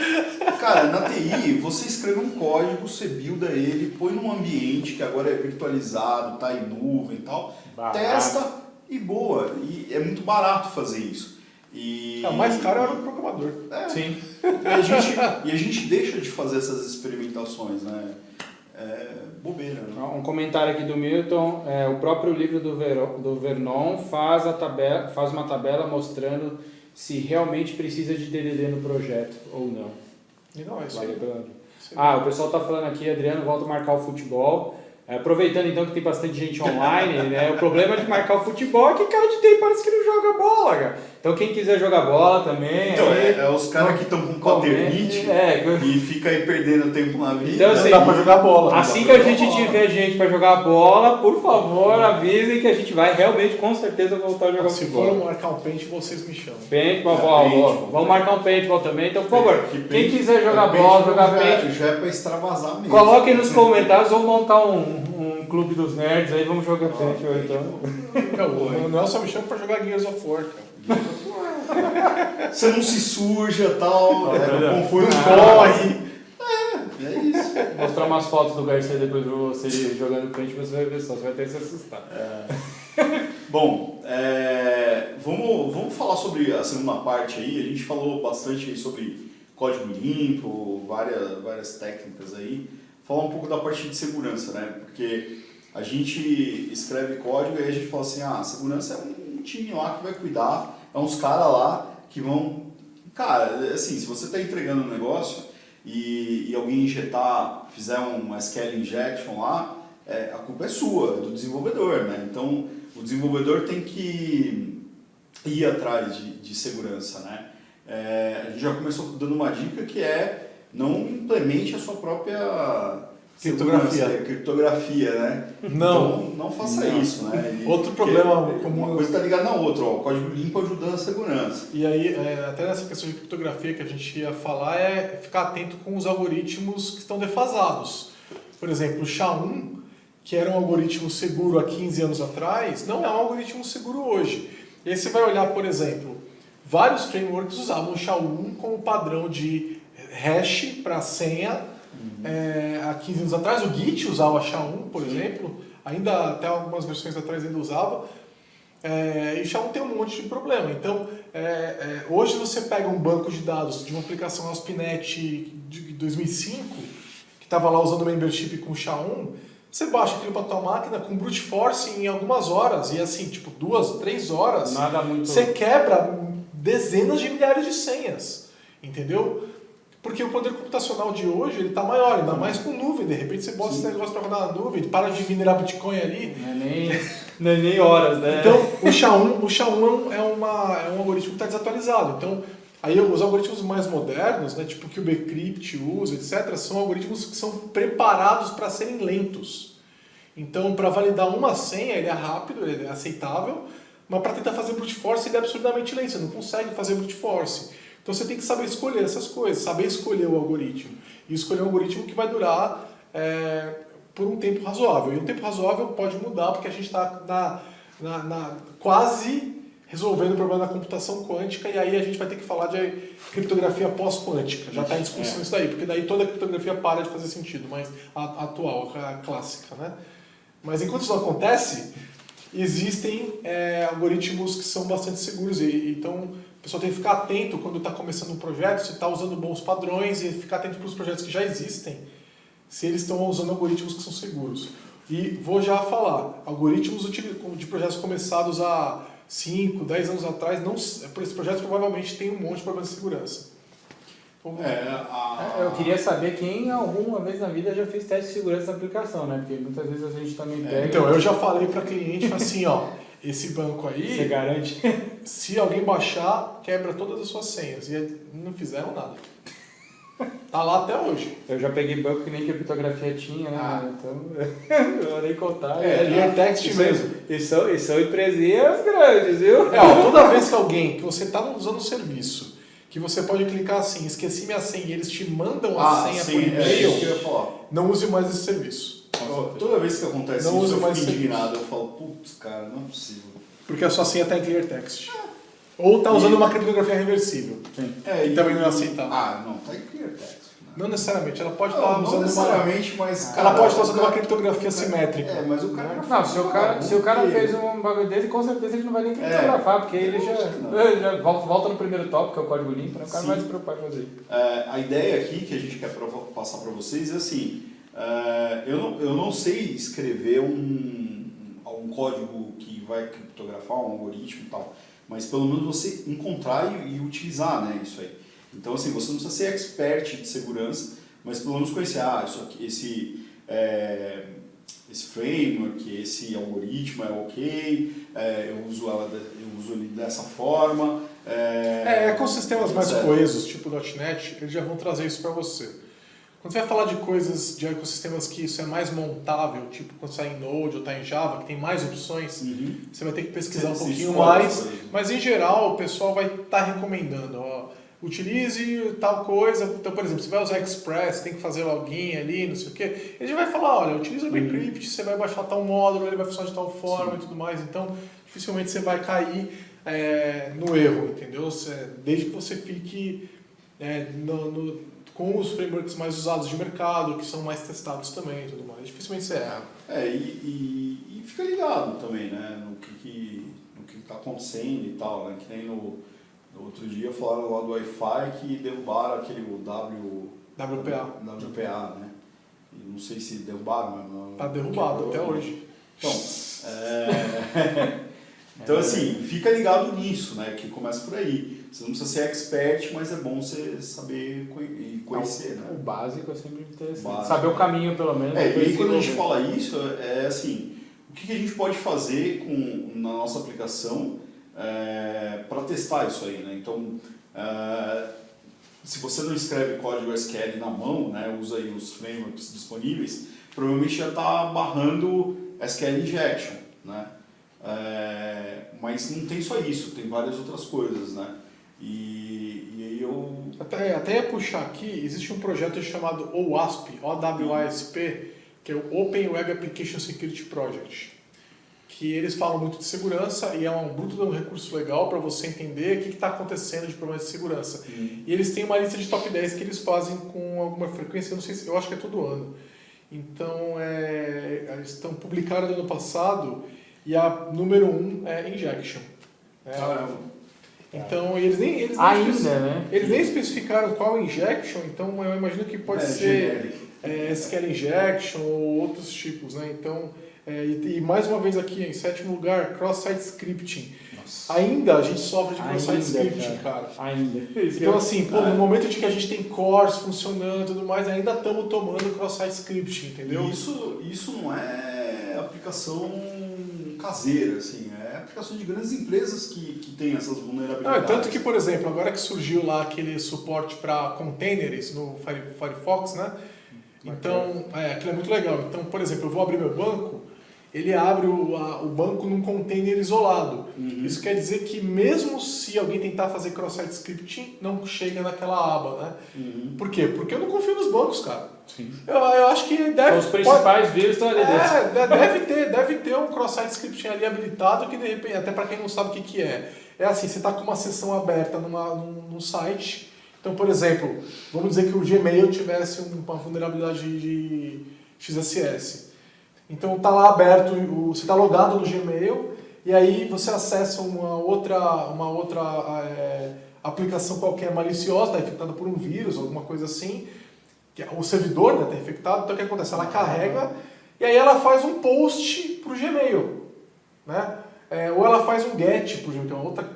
Cara, na TI, você escreve um código, você builda ele, põe num ambiente que agora é virtualizado, tá em nuvem e tal, testa e boa. E é muito barato fazer isso. E... O mais caro era o programador. Sim. E a gente deixa de fazer essas experimentações, né? É bobeira, né? Um comentário aqui do Milton, o próprio livro do Vernon faz uma tabela mostrando se realmente precisa de DDD no projeto ou não. E não, é isso Vale aí. o pessoal está falando aqui, Adriano, volta a marcar o futebol. Aproveitando então que tem bastante gente online, né? O problema de marcar o futebol é que cara de TI parece que não joga bola, cara. Então quem quiser jogar bola também... Então, é os caras que estão com paternite e fica aí perdendo tempo na vida. Então, assim, dá pra jogar bola. Assim que a gente tiver gente para jogar bola, por favor, avisem que a gente vai realmente, com certeza, voltar a jogar futebol. Se for marcar um pente, vocês me chamam. Paintball, vamos marcar um paintball também. Então, por favor, quem quiser jogar bola, jogar paintball, já é pra extravasar mesmo. coloquem nos comentários, vamos montar um clube dos nerds aí, vamos jogar paintball então. O Nelson me chama pra jogar Gears of War, cara. Você não se suja e tal, Não conforto corre. É isso. Mostrar umas fotos do Garcia depois de você jogando paintball, você vai ver só, você vai até se assustar. Bom, vamos falar sobre a segunda parte aí. A gente falou bastante aí sobre código limpo, várias técnicas aí. Falar um pouco da parte de segurança, né? Porque a gente escreve código e a gente fala assim, segurança é um time lá que vai cuidar, é uns caras lá que vão... Cara, assim, se você está entregando um negócio e alguém fizer um SQL injection lá, a culpa é sua, é do desenvolvedor, né? Então, o desenvolvedor tem que ir atrás de segurança, né? A gente já começou dando uma dica que não implemente a sua própria criptografia, né? Não. Então, não faça isso, né? Outro problema comum... Uma coisa está ligada na outra, o código limpo ajuda a segurança. E aí, até nessa questão de criptografia que a gente ia falar, é ficar atento com os algoritmos que estão defasados. Por exemplo, o SHA-1, que era um algoritmo seguro há 15 anos atrás, não é um algoritmo seguro hoje. E aí você vai olhar, por exemplo, vários frameworks usavam o SHA-1 como padrão de hash para senha. Há 15 anos atrás, o Git usava SHA-1, por exemplo, ainda até algumas versões atrás ainda usava, e o SHA-1 tem um monte de problema. Então, hoje você pega um banco de dados de uma aplicação ASP.NET de 2005, que estava lá usando membership com SHA-1, você baixa aquilo para tua máquina com brute force em algumas horas, e assim, tipo 2, 3 horas, você quebra dezenas de milhares de senhas, entendeu? Porque o poder computacional de hoje ele está maior, ainda mais com nuvem. De repente você bota esse negócio para rodar na nuvem, para de minerar Bitcoin ali. Não é nem horas, né? Então, o SHA-1 é um algoritmo que está desatualizado. Então, aí os algoritmos mais modernos, né, tipo o que o Bcrypt usa, etc., são algoritmos que são preparados para serem lentos. Então, para validar uma senha, ele é rápido, ele é aceitável, mas para tentar fazer brute force, ele é absurdamente lento. Você não consegue fazer brute force. Então você tem que saber escolher essas coisas, saber escolher o algoritmo. E escolher um algoritmo que vai durar por um tempo razoável. E um tempo razoável pode mudar porque a gente está quase resolvendo o problema da computação quântica e aí a gente vai ter que falar de criptografia pós-quântica. Já está em discussão isso daí, porque daí toda a criptografia para de fazer sentido, mas a atual, a clássica, né? Mas enquanto isso não acontece, existem algoritmos que são bastante seguros. Então, a pessoa tem que ficar atento quando está começando um projeto, se está usando bons padrões e ficar atento para os projetos que já existem, se eles estão usando algoritmos que são seguros. E vou já falar, algoritmos de projetos começados há 5, 10 anos atrás, esses projetos provavelmente têm um monte de problemas de segurança. Eu queria saber quem alguma vez na vida já fez teste de segurança da aplicação, né? Porque muitas vezes a gente também pega... Então, eu já falei para cliente assim, ó, esse banco aí... Você garante? Se alguém baixar, quebra todas as suas senhas. E não fizeram nada. Tá lá até hoje. Eu já peguei banco que nem criptografia tinha, né? Então, eu vou nem contar. Clear text mesmo. E são empresinhas grandes, viu? Toda vez que alguém, que você tá usando o serviço, que você pode clicar assim, esqueci minha senha, e eles te mandam a senha por e-mail, isso que eu ia falar. não use mais esse serviço. Toda vez que acontece Não isso, usa eu mais fico serviço. indignado. Eu falo, putz, cara, não é possível. Porque a sua senha tá em clear text. Ou tá usando uma criptografia reversível. Que também não é aceitável. Não, tá em clear text. Não necessariamente, ela pode estar Não usando necessariamente, mas... ela cara, pode estar usando uma criptografia simétrica. mas o cara... Não, se o cara fez um bagulho desse, com certeza ele não vai nem criptografar, porque ele já volta no primeiro tópico, que é o código limpo, né? O cara não vai se preocupar em fazer. A ideia aqui que a gente quer passar para vocês é assim, eu não sei escrever um código que vai criptografar, um algoritmo e tal, mas pelo menos você encontrar e utilizar, né, isso aí. Então, assim, você não precisa ser expert de segurança, mas pelo menos conhecer, isso aqui, esse framework, esse algoritmo é ok, eu uso ele dessa forma. Ecossistemas mais coesos, tipo .NET, eles já vão trazer isso para você. Quando você vai falar de coisas, de ecossistemas que isso é mais montável, tipo quando você está em Node ou está em Java, que tem mais opções, você vai ter que pesquisar um pouquinho mais, mas em geral o pessoal vai estar recomendando, utilize tal coisa. Então, por exemplo, você vai usar Express, tem que fazer login ali, não sei o quê. Ele já vai falar, olha, utiliza o Bcrypt, você vai baixar tal módulo, ele vai funcionar de tal forma e tudo mais. Então, dificilmente você vai cair no erro, entendeu? Desde que você fique com os frameworks mais usados de mercado, que são mais testados também e tudo mais. Dificilmente você erra. E fica ligado também, né, no que está acontecendo e tal, né, que nem no outro dia falaram lá do Wi-Fi que derrubaram aquele WPA, né? E não sei se derrubaram, mas... Está derrubado até hoje. Então, assim, fica ligado nisso, né? Que começa por aí. Você não precisa ser expert, mas é bom você saber e conhecer, né? O básico é sempre interessante. Saber o caminho, pelo menos. E aí, quando a gente fala isso, é assim, o que a gente pode fazer na nossa aplicação para testar isso aí, né? Então, se você não escreve código SQL na mão, né, usa aí os frameworks disponíveis, provavelmente já está barrando SQL Injection, né? Mas não tem só isso, tem várias outras coisas, né? E aí eu... Até ia puxar aqui, existe um projeto chamado OWASP, OWASP, que é o Open Web Application Security Project, que eles falam muito de segurança e é um bruto de um recurso legal para você entender o que está acontecendo de problemas de segurança. E eles têm uma lista de top 10 que eles fazem com alguma frequência, eu não sei eu acho que é todo ano. Então, eles publicaram no ano passado e a número 1 é Injection. Então, eles nem especificaram qual Injection, então eu imagino que pode ser SQL Injection ou outros tipos, né? Então, e mais uma vez aqui, em sétimo lugar, Cross-Site Scripting. Nossa. Ainda a gente sofre de Cross-Site Scripting, cara. Então, assim, no momento de que a gente tem cores funcionando e tudo mais, ainda estamos tomando Cross-Site Scripting, entendeu? Isso não é aplicação caseira, assim, é aplicação de grandes empresas que tem essas vulnerabilidades. Tanto que, por exemplo, agora que surgiu lá aquele suporte para containers no Firefox, né? Então, aquilo é muito legal. Então, por exemplo, eu vou abrir meu banco, ele abre o banco num container isolado. Isso quer dizer que mesmo se alguém tentar fazer cross-site scripting, não chega naquela aba, né? Por quê? Porque eu não confio nos bancos, cara. Sim. Eu acho que deve... Os principais vírus estão ali dentro. Deve ter um cross-site scripting ali habilitado que, de repente, até para quem não sabe o que é. É assim, você está com uma sessão aberta num site. Então, por exemplo, vamos dizer que o Gmail tivesse uma vulnerabilidade de XSS. Então está lá aberto, você está logado no Gmail e aí você acessa uma outra aplicação qualquer maliciosa, está infectada por um vírus, alguma coisa assim, que o servidor está infectado, então o que acontece? Ela carrega e aí ela faz um post para o Gmail, né? Ou ela faz um get para o Gmail, que é uma outra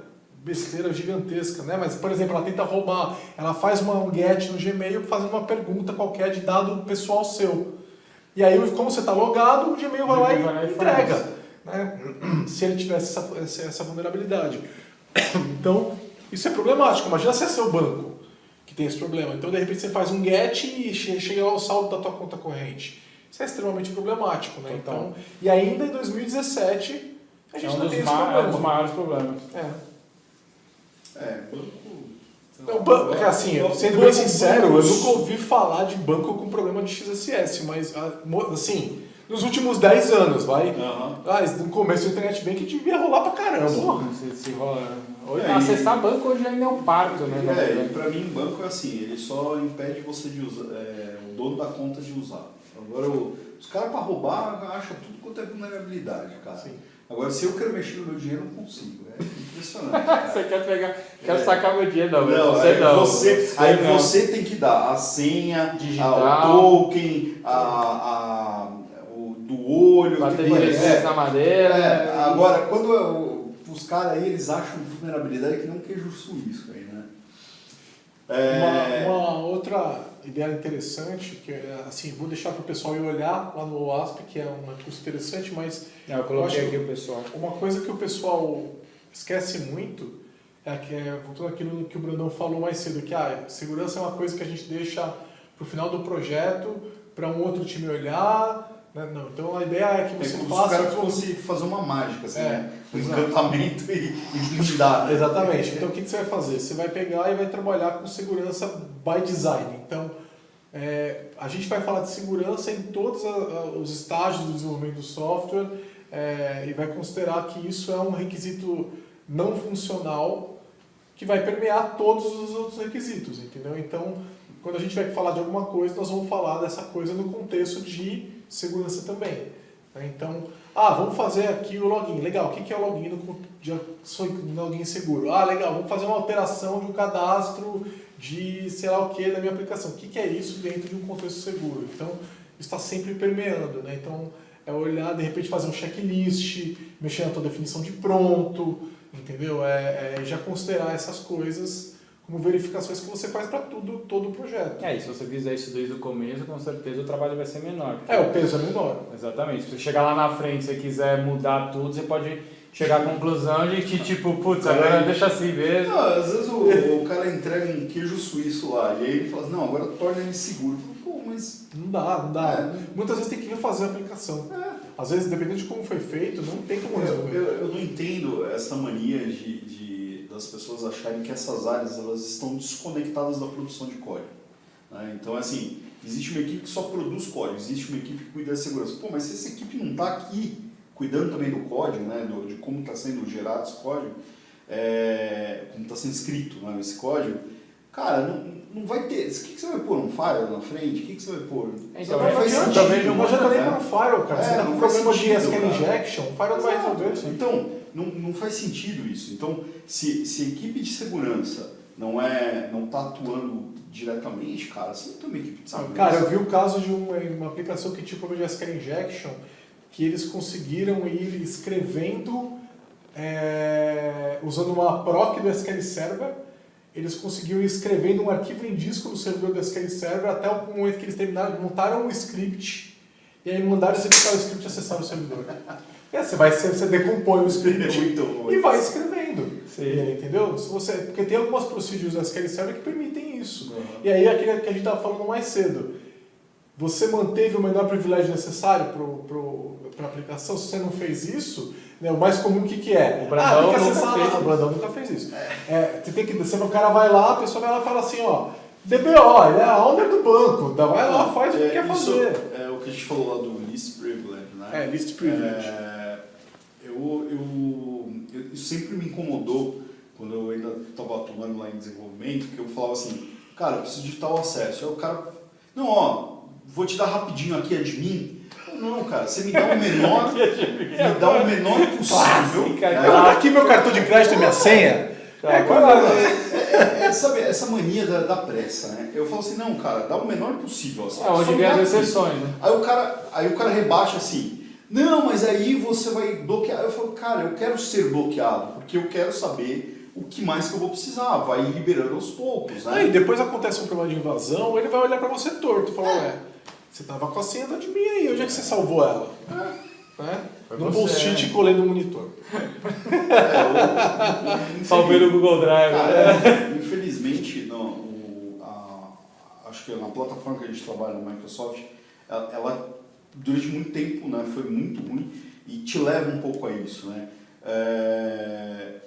besteira gigantesca, né? Mas, por exemplo, ela tenta roubar, ela faz um get no Gmail fazendo uma pergunta qualquer de dado pessoal seu. E aí, como você está logado, o Gmail vai lá e entrega. Né? Se ele tivesse essa vulnerabilidade. Então, isso é problemático. Imagina se é seu banco que tem esse problema. Então, de repente, você faz um get e chega lá o saldo da tua conta corrente. Isso é extremamente problemático. Né? Então, e ainda em 2017, a gente não tem esse problema. É um dos maiores problemas. Banco... assim, sendo bem sincero, eu nunca ouvi falar de banco com problema de XSS, mas, assim, nos últimos 10 anos, vai. No começo do Internet Bank devia rolar pra caramba. Se rola. Acessar banco hoje ainda é um parto, né? E pra mim, banco é assim, ele só impede você de usar, o dono da conta de usar. Agora, os caras pra roubar acham tudo quanto é vulnerabilidade, cara. Sim. Agora, se eu quero mexer no meu dinheiro, eu não consigo. É impressionante. Você quer pegar, quer sacar meu dinheiro, Você tem que dar a senha, digital, o token, o do olho. Bateria na madeira. Agora, quando os caras aí, eles acham vulnerabilidade que não queijo suíço aí, né? Uma outra ideia interessante, que assim, vou deixar para o pessoal ir olhar lá no OASP, que é uma coisa interessante, mas eu coloquei aqui o pessoal. Uma coisa que o pessoal esquece muito voltando àquilo que o Brandão falou mais cedo, que segurança é uma coisa que a gente deixa para o final do projeto, para um outro time olhar. Né? Não, então a ideia é que você faça... Se o cara fosse fazer uma mágica, assim, um encantamento e blindar. Exatamente. Então o que você vai fazer? Você vai pegar e vai trabalhar com segurança by design. Então, a gente vai falar de segurança em todos os estágios do desenvolvimento do software e vai considerar que isso é um requisito não funcional que vai permear todos os outros requisitos, entendeu? Então, quando a gente vai falar de alguma coisa, nós vamos falar dessa coisa no contexto de segurança também. Então, vamos fazer aqui o login. Legal, o que é o login no login seguro? Legal, vamos fazer uma alteração de um cadastro de sei lá o que da minha aplicação. O que é isso dentro de um contexto seguro? Então, isso está sempre permeando, né? Então, é olhar, de repente, fazer um checklist, mexer na tua definição de pronto, entendeu? Já considerar essas coisas como verificações que você faz para todo o projeto. E se você fizer isso desde o começo, com certeza o trabalho vai ser menor. O peso é menor. Exatamente. Se você chegar lá na frente e você quiser mudar tudo, você pode chegar à conclusão de que, agora deixa assim mesmo. Não, às vezes o cara entrega um queijo suíço lá, e aí ele fala assim, não, agora torna ele seguro. Mas... Não dá. Muitas vezes tem que refazer a aplicação. Às vezes, dependendo de como foi feito, não tem como resolver. Eu não entendo essa mania das pessoas acharem que essas áreas elas estão desconectadas da produção de código. Né? Então, assim, existe uma equipe que só produz código, existe uma equipe que cuida da segurança. Mas se essa equipe não está aqui cuidando também do código, né, de como está sendo gerado esse código, como está sendo escrito, né, esse código, cara, não vai ter... O que você vai pôr? Um firewall na frente? O que você vai pôr? Então, não adianta nem pôr um firewall, cara. Você está com problema de SQL injection, o firewall não vai resolver isso. Então, não faz sentido isso. Então, se a equipe de segurança não está atuando diretamente, cara, você não tem uma equipe de segurança. Cara, eu vi o caso de uma aplicação que tinha problema de SQL injection, que eles conseguiram ir escrevendo, usando uma proc do SQL Server, eles conseguiram ir escrevendo um arquivo em disco no servidor do SQL Server até o momento que eles terminaram, montaram um script, e aí mandaram executar o script e acessar o servidor. Você decompõe o script e vai escrevendo. Entendeu? Porque tem algumas procedures do SQL Server que permitem isso. E aí, aquilo que a gente estava falando mais cedo, você manteve o menor privilégio necessário para a aplicação. Se você não fez isso, né, o mais comum o que é? O Brandão o Brandão nunca fez isso. O cara vai lá, a pessoa vai lá e fala assim, DBO, ele é a owner do banco, vai lá, faz o que quer fazer. É o que a gente falou lá do least privilege, né? Least privilege. Isso sempre me incomodou quando eu ainda estava atuando lá em desenvolvimento, que eu falava assim, cara, eu preciso de tal acesso. Aí o cara, vou te dar rapidinho aqui, admin. Não, cara, você me dá o menor, possível. Aqui meu cartão de crédito e minha senha. Sabe, essa mania da pressa, né? Eu falo assim, não, cara, dá o menor possível. Onde vem as exceções, né? Aí o cara rebaixa assim, não, mas aí você vai bloquear. Eu falo, cara, eu quero ser bloqueado, porque eu quero saber o que mais que eu vou precisar, vai liberando aos poucos, né? Aí depois acontece um problema de invasão, ele vai olhar para você torto e falar, ué, você tava com a senha da admin aí, onde é que você salvou ela? Né? Num post-it colei no monitor. Salvei no Google Drive. Cara, infelizmente, acho que na plataforma que a gente trabalha na Microsoft, ela durante muito tempo, né, foi muito ruim e te leva um pouco a isso, né?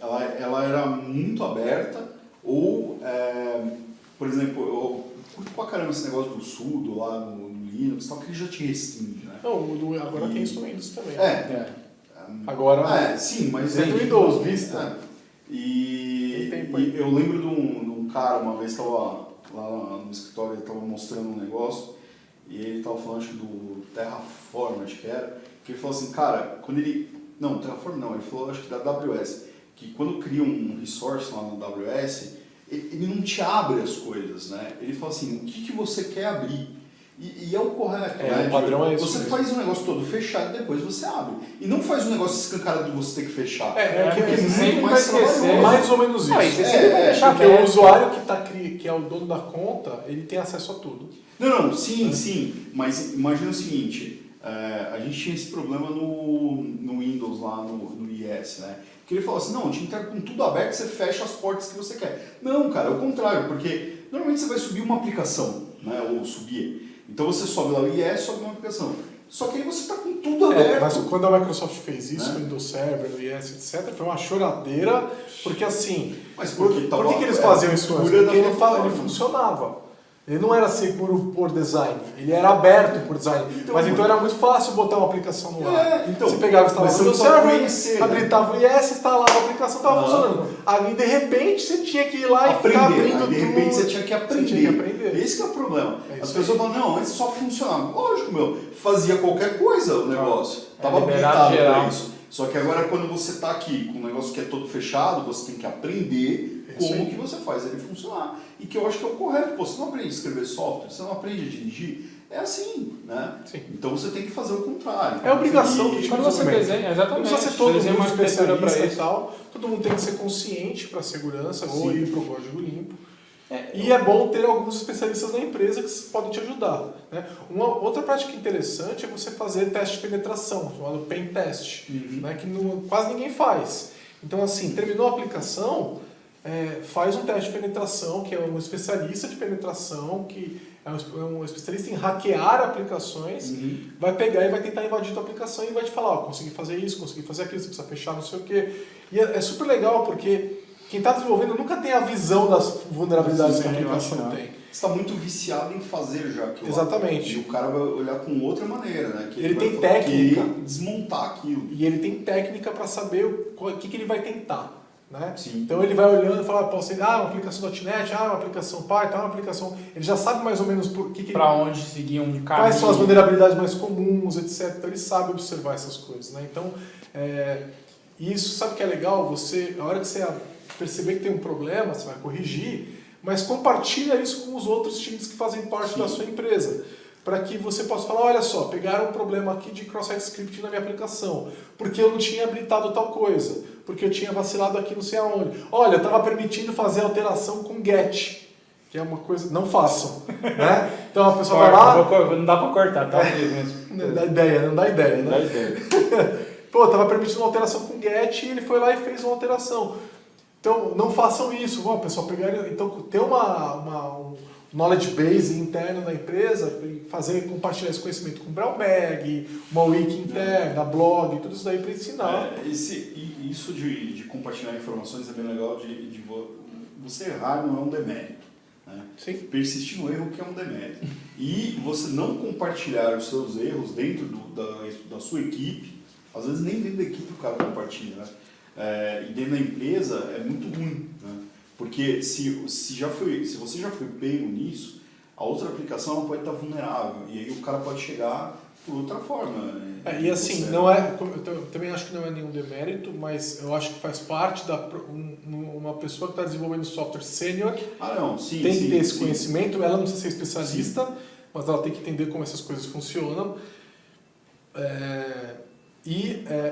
Ela era muito aberta ou, por exemplo, eu curto pra caramba esse negócio do sudo lá no Linux, tal, que ele já te restringe, né? Não, agora tem isso no Windows também. Agora, sim, mas dentro do Windows, Vista. E eu lembro de um cara, uma vez estava lá no escritório, ele estava mostrando um negócio e ele estava falando, acho que do Terraform, acho que era, que ele falou assim, cara, quando ele... Não, Terraform não, ele falou, acho que da AWS, que quando cria um resource lá no AWS, ele não te abre as coisas, né? Ele fala assim, o que você quer abrir? E é o correto, né? O padrão é isso. Você faz um negócio todo fechado e depois você abre. E não faz um negócio escancarado de você ter que fechar. Porque sempre vai esquecer. mais ou menos isso. Porque o usuário que é o dono da conta, ele tem acesso a tudo. Não, sim. Mas imagina o seguinte, a gente tinha esse problema no Windows lá, no IS, né? Que ele falou assim, não, te entrega com tudo aberto, você fecha as portas que você quer. Não, cara, é o contrário, porque normalmente você vai subir uma aplicação, né? Ou subir. Então você sobe lá o IS, sobe uma aplicação. Só que aí você está com tudo aberto. Mas quando a Microsoft fez isso, no Windows Server, no IS, etc., foi uma choradeira, porque assim... Mas por que eles faziam isso antes? Porque ele funcionava. Ele não era seguro por design, ele era aberto por design. Mas então era muito fácil botar uma aplicação no ar. Então, você pegava e instalava no server, habilitava o IS, instalava a aplicação, estava funcionando. Aí de repente você tinha que ir lá e ficar abrindo tudo. De repente você tinha que aprender. Esse que é o problema. As pessoas falam, não, antes só funcionava. Lógico, fazia qualquer coisa o negócio. Estava habilitado para isso. Só que agora quando você está aqui com um negócio que é todo fechado, você tem que aprender como que você faz ele funcionar. E que eu acho que é o correto. Pô, você não aprende a escrever software, você não aprende a dirigir. É assim, né? Sim. Então você tem que fazer o contrário. É obrigação do quando você desenha, exatamente. Não precisa ser todo mundo uma especialista e tal. Todo mundo tem que ser consciente para a segurança ou ir para o código limpo. E é bom ter alguns especialistas na empresa que podem te ajudar. Né? Uma outra prática interessante é você fazer teste de penetração, chamado pen test, né? Que quase ninguém faz. Então, assim, terminou a aplicação, faz um teste de penetração, que é um especialista de penetração, que é um especialista em hackear aplicações, vai pegar e vai tentar invadir a tua aplicação e vai te falar, consegui fazer isso, consegui fazer aquilo, você precisa fechar não sei o quê. E é super legal porque quem está desenvolvendo nunca tem a visão das vulnerabilidades que a aplicação tem. Você está muito viciado em fazer já aquilo. Exatamente. E o cara vai olhar com outra maneira, né? Que ele tem técnica. Desmontar aquilo. E ele tem técnica para saber o que ele vai tentar. Né? Sim. Então ele vai olhando e fala, uma aplicação .NET, uma aplicação Python, uma aplicação... Ele já sabe mais ou menos para onde seguir um caminho. Quais são as vulnerabilidades mais comuns, etc. Então ele sabe observar essas coisas. Né? Então, e isso, sabe o que é legal? A hora que você perceber que tem um problema, você vai corrigir, mas compartilha isso com os outros times que fazem parte da sua empresa. Para que você possa falar, olha só, pegaram um problema aqui de cross-site script na minha aplicação, porque eu não tinha habilitado tal coisa, porque eu tinha vacilado aqui não sei aonde. Olha, eu estava permitindo fazer alteração com get, que é uma coisa... Não façam. Né? Então a pessoa vai lá... Não dá para cortar, tá? Não dá ideia. Pô, eu estava permitindo uma alteração com get e ele foi lá e fez uma alteração. Então, não façam isso. Bom, pessoal, então, ter um knowledge base interno na empresa, compartilhar esse conhecimento com o Brown Bag, uma wiki interna, blog, tudo isso daí para ensinar. Isso de compartilhar informações é bem legal, de você errar não é um demérito. Né? Sim. Persistir no erro que é um demérito. E você não compartilhar os seus erros dentro da sua equipe, às vezes nem dentro da equipe o cara compartilha, né? E dentro da empresa é muito ruim, né? Porque se você já foi pego nisso, a outra aplicação ela pode estar vulnerável e aí o cara pode chegar por outra forma. E assim, eu também acho que não é nenhum demérito, mas eu acho que faz parte uma pessoa que está desenvolvendo software sênior tem que ter esse conhecimento, ela não precisa ser especialista, mas ela tem que entender como essas coisas funcionam.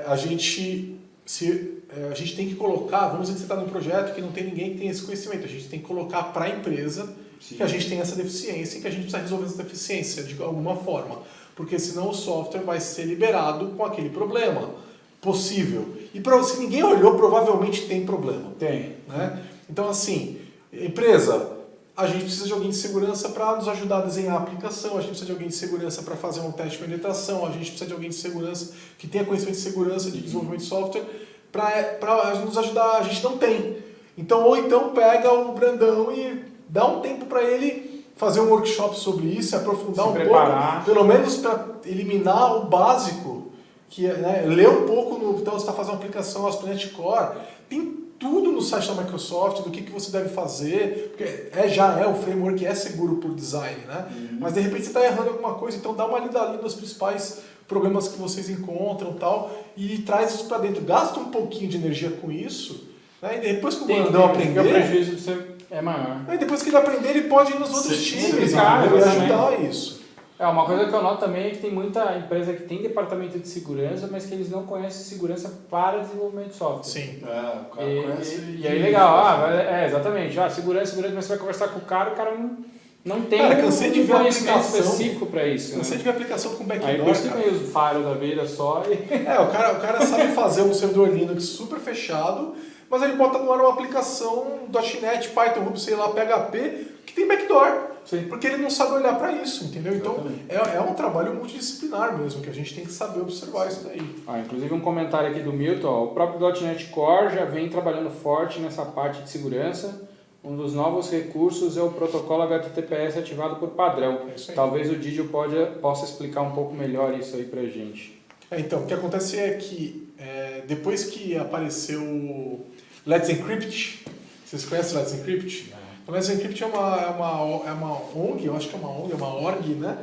A gente, se a gente tem que colocar, vamos dizer que você está num projeto que não tem ninguém que tenha esse conhecimento, a gente tem que colocar para a empresa que a gente tem essa deficiência e que a gente precisa resolver essa deficiência de alguma forma, porque senão o software vai ser liberado com aquele problema possível. E se ninguém olhou, provavelmente tem problema. Tem. Né? Então, assim, empresa, a gente precisa de alguém de segurança para nos ajudar a desenhar a aplicação, a gente precisa de alguém de segurança para fazer um teste de penetração, a gente precisa de alguém de segurança que tenha conhecimento de segurança, de desenvolvimento de software, para nos ajudar, a gente não tem. Então, ou então pega o Brandão e dá um tempo para ele fazer um workshop sobre isso, aprofundar Se um preparar. pouco, pelo menos para eliminar o básico, que é, né, ler um pouco, então você está fazendo uma aplicação ASP.NET Core, tem tudo no site da Microsoft, do que você deve fazer, porque já é o framework, é seguro por design, né? Mas de repente você está errando alguma coisa, então dá uma lida ali nos principais problemas que vocês encontram tal, e traz isso para dentro. Gasta um pouquinho de energia com isso, né? E depois que o Brandão aprender... O prejuízo de você é maior. Aí depois que ele aprender, ele pode ir nos outros times, cara, e ajudar isso. Uma coisa que eu noto também é que tem muita empresa que tem departamento de segurança, mas que eles não conhecem segurança para desenvolvimento de software. Sim. O cara conhece. E aí legal, exatamente. Segurança, mas você vai conversar com o cara não tem cansei de ver conhecimento aplicação específico para isso. Cansei de ver aplicação com backdoor, aí por isso que tem os firewall da vida só. O cara sabe fazer um servidor Linux super fechado, mas ele bota no ar uma aplicação .NET, Python, Ruby, sei lá, PHP, que tem backdoor. Sim. Porque ele não sabe olhar para isso, entendeu? Então é um trabalho multidisciplinar mesmo, que a gente tem que saber observar isso daí. Inclusive um comentário aqui do Milton, o próprio .NET Core já vem trabalhando forte nessa parte de segurança. Um dos novos recursos é o protocolo HTTPS ativado por padrão. Talvez o Didio possa explicar um pouco melhor isso aí pra gente. Então, o que acontece é que depois que apareceu o Let's Encrypt, vocês conhecem o Let's Encrypt? O Let's Encrypt é uma ONG, eu acho que é uma org, né?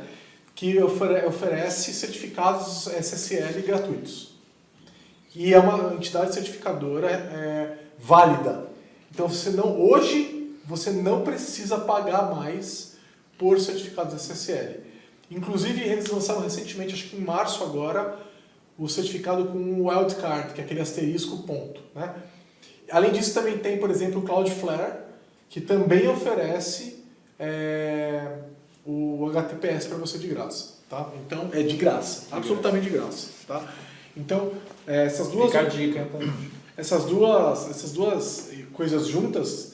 Que oferece certificados SSL gratuitos. E é uma entidade certificadora válida. Então hoje você não precisa pagar mais por certificados SSL. Inclusive eles lançaram recentemente, acho que em março agora, o certificado com o wildcard, que é aquele asterisco ponto. Né? Além disso também tem, por exemplo, o Cloudflare, que também oferece o HTTPS para você de graça. Tá? Então é de graça, absolutamente de graça. Tá? Então essas duas... Fica a dica, então. Essas duas coisas juntas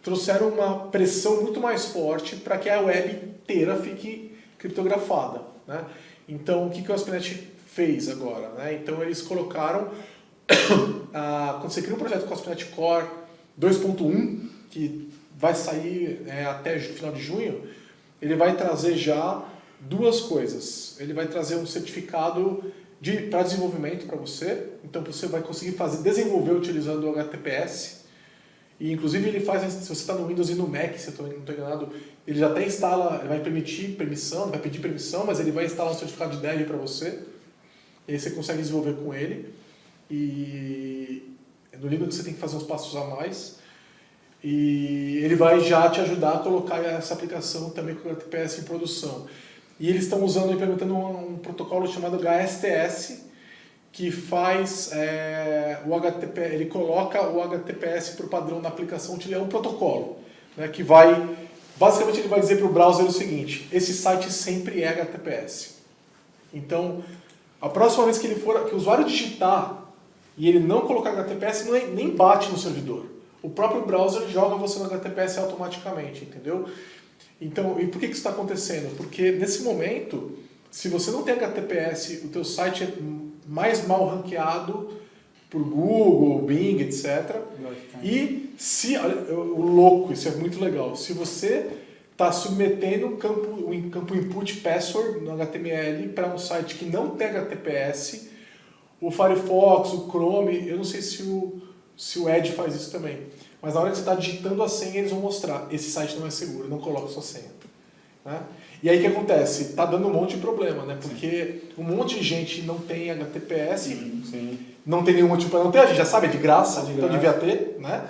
trouxeram uma pressão muito mais forte para que a web inteira fique criptografada. Né? Então, o que o ASP.NET fez agora? Né? Então, eles colocaram... quando você cria um projeto com o ASP.NET Core 2.1, que vai sair até o final de junho, ele vai trazer já duas coisas. Ele vai trazer um certificado para desenvolvimento para você, então você vai conseguir desenvolver utilizando o HTTPS, e inclusive ele faz, se você está no Windows e no Mac, se eu não estou enganado, ele já até instala, ele vai pedir permissão, mas ele vai instalar um certificado de dev para você, e aí você consegue desenvolver com ele, e no Linux você tem que fazer uns passos a mais, e ele vai já te ajudar a colocar essa aplicação também com o HTTPS em produção. E eles estão implementando um protocolo chamado HSTS, que faz o HTTPS, ele coloca o HTTPS para o padrão da aplicação, é um protocolo, né, que basicamente ele vai dizer para o browser o seguinte: esse site sempre é HTTPS. Então, a próxima vez que o usuário digitar e ele não colocar HTTPS, nem bate no servidor. O próprio browser joga você no HTTPS automaticamente, entendeu? Então, e por que isso está acontecendo? Porque nesse momento, se você não tem HTTPS, o teu site é mais mal ranqueado por Google, Bing, etc. E olha, o louco, isso é muito legal, se você está submetendo um campo input password no HTML para um site que não tem HTTPS, o Firefox, o Chrome, eu não sei se o Edge faz isso também, mas na hora que você está digitando a senha, eles vão mostrar: esse site não é seguro, não coloque sua senha. Né? E aí o que acontece? Está dando um monte de problema, né? Porque um monte de gente não tem HTTPS, não tem nenhum motivo para não ter, a gente já sabe, é de graça, então devia ter. Né?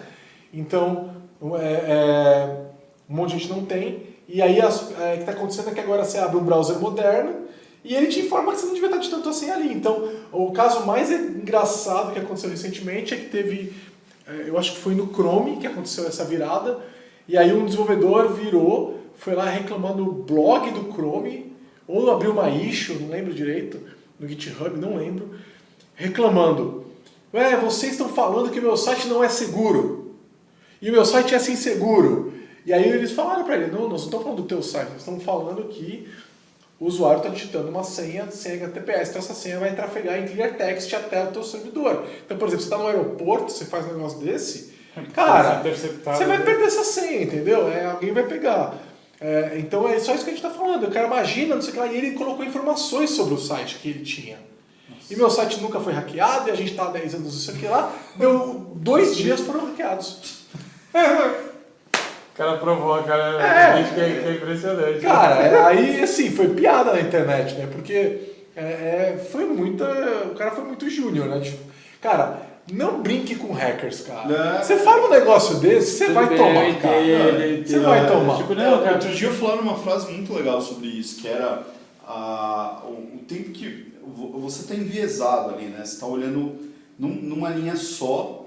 Então, um monte de gente não tem. E aí o que está acontecendo é que agora você abre um browser moderno E ele te informa que você não devia estar digitando tua senha ali. Então, o caso mais engraçado que aconteceu recentemente é que teve, eu acho que foi no Chrome que aconteceu essa virada, e aí um desenvolvedor foi lá reclamando no blog do Chrome, ou abriu uma issue, não lembro direito, no GitHub, não lembro, reclamando. Vocês estão falando que o meu site não é seguro. E o meu site é assim seguro. E aí eles falaram para ele, não, nós não estamos falando do teu site, nós estamos falando que o usuário está digitando uma senha HTTPS, então essa senha vai trafegar em clear text até o teu servidor. Então, por exemplo, você está no aeroporto, você faz um negócio desse, cara, você vai perder essa senha, entendeu? Alguém vai pegar. Então é só isso que a gente está falando. O cara imagina, não sei o que lá, e ele colocou informações sobre o site que ele tinha. Nossa. E meu site nunca foi hackeado, e a gente está há 10 anos, não sei o que lá, deu 2 dias foram hackeados. O cara provou, cara, que é impressionante. Cara, aí assim, foi piada na internet, né? Porque o cara foi muito júnior, né? Cara, não brinque com hackers, cara. Você fala um negócio desse, você vai tomar, cara. Você vai tomar. Tipo, cara, outro dia eu falando uma frase muito legal sobre isso, que era o tempo que você está enviesado ali, né? Você está olhando numa linha só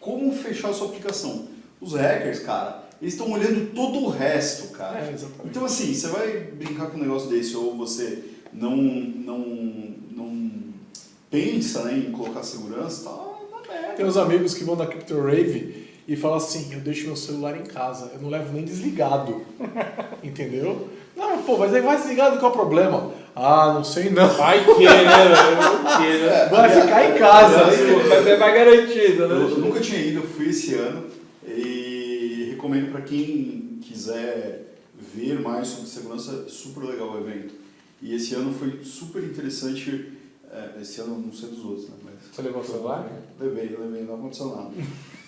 como fechar a sua aplicação. Os hackers, cara, eles estão olhando todo o resto, cara. Então, assim, você vai brincar com um negócio desse ou você não pensa, né, em colocar segurança, tá na merda. Tem uns amigos que vão na Crypto Rave e falam assim, eu deixo meu celular em casa, eu não levo nem desligado. Entendeu? Não, pô, mas aí vai desligado, qual é o problema? Ah, não sei não. Vai que, né? Vai ficar em casa. Vai garantido, né? Eu nunca tinha ido, eu fui esse ano e recomendo para quem quiser ver mais sobre segurança, é super legal o evento. E esse ano foi super interessante, esse ano não sei dos outros, né? Mas você levou o celular? Levei, não aconteceu nada.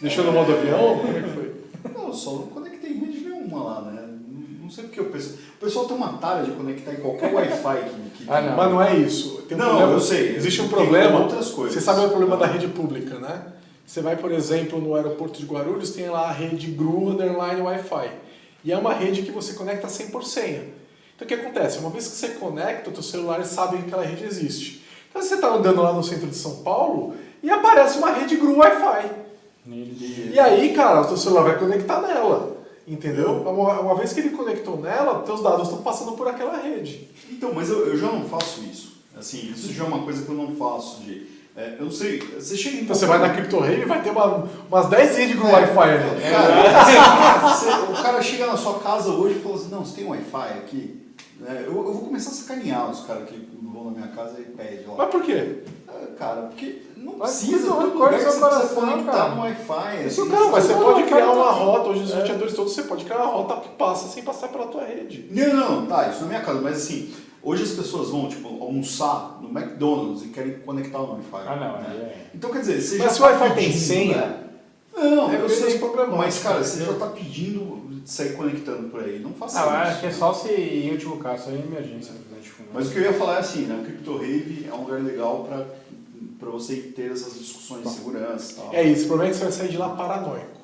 Deixou no modo avião? Como é que foi? Não, só não conectei rede nenhuma lá, né? Não sei porque o pessoal tem uma tara de conectar em qualquer Wi-Fi que tem. Não. Mas não é isso. Tem um problema, eu sei. Existe um problema. Outras coisas. Você sabe o problema da rede pública, né? Você vai, por exemplo, no aeroporto de Guarulhos, tem lá a rede GRU Underline Wi-Fi. E é uma rede que você conecta sem por senha. Então o que acontece? Uma vez que você conecta, o teu celular sabe que aquela rede existe. Então você está andando lá no centro de São Paulo e aparece uma rede GRU Wi-Fi. E aí, cara, o teu celular vai conectar nela. Entendeu? Uma vez que ele conectou nela, teus dados estão passando por aquela rede. Então, mas eu já não faço isso. Assim, isso já é uma coisa que eu não faço eu não sei, você chega em... Então você vai na Crypto Rave e vai ter umas 10 redes com Wi-Fi ali. O cara chega na sua casa hoje e fala assim, não, você tem Wi-Fi aqui? Eu vou começar a sacanear os caras que vão na minha casa e pedem lá. Mas por quê? Cara, porque não mas precisa, todo lugar que você coração, precisa conectar cara. no Wi-Fi. Isso assim, não, mas você pode criar uma também. rota, hoje os roteadores todos, você pode criar uma rota que passa sem passar pela tua rede. Não, tá, isso na minha casa, mas assim, hoje as pessoas vão, tipo, almoçar no McDonald's e querem conectar no Wi-Fi. Né? Então, quer dizer, você mas já se o Wi-Fi tá tem pedindo, senha, né? Não, eu sei problemático. Mas, cara, você já está pedindo sair conectando por aí. Não faça isso. Acho que é só se, em último caso, só em emergência. Mas o que eu ia falar é assim, né? O Crypto Rave é um lugar legal para você ter essas discussões de segurança e tal. É isso, o problema é que você vai sair de lá paranoico.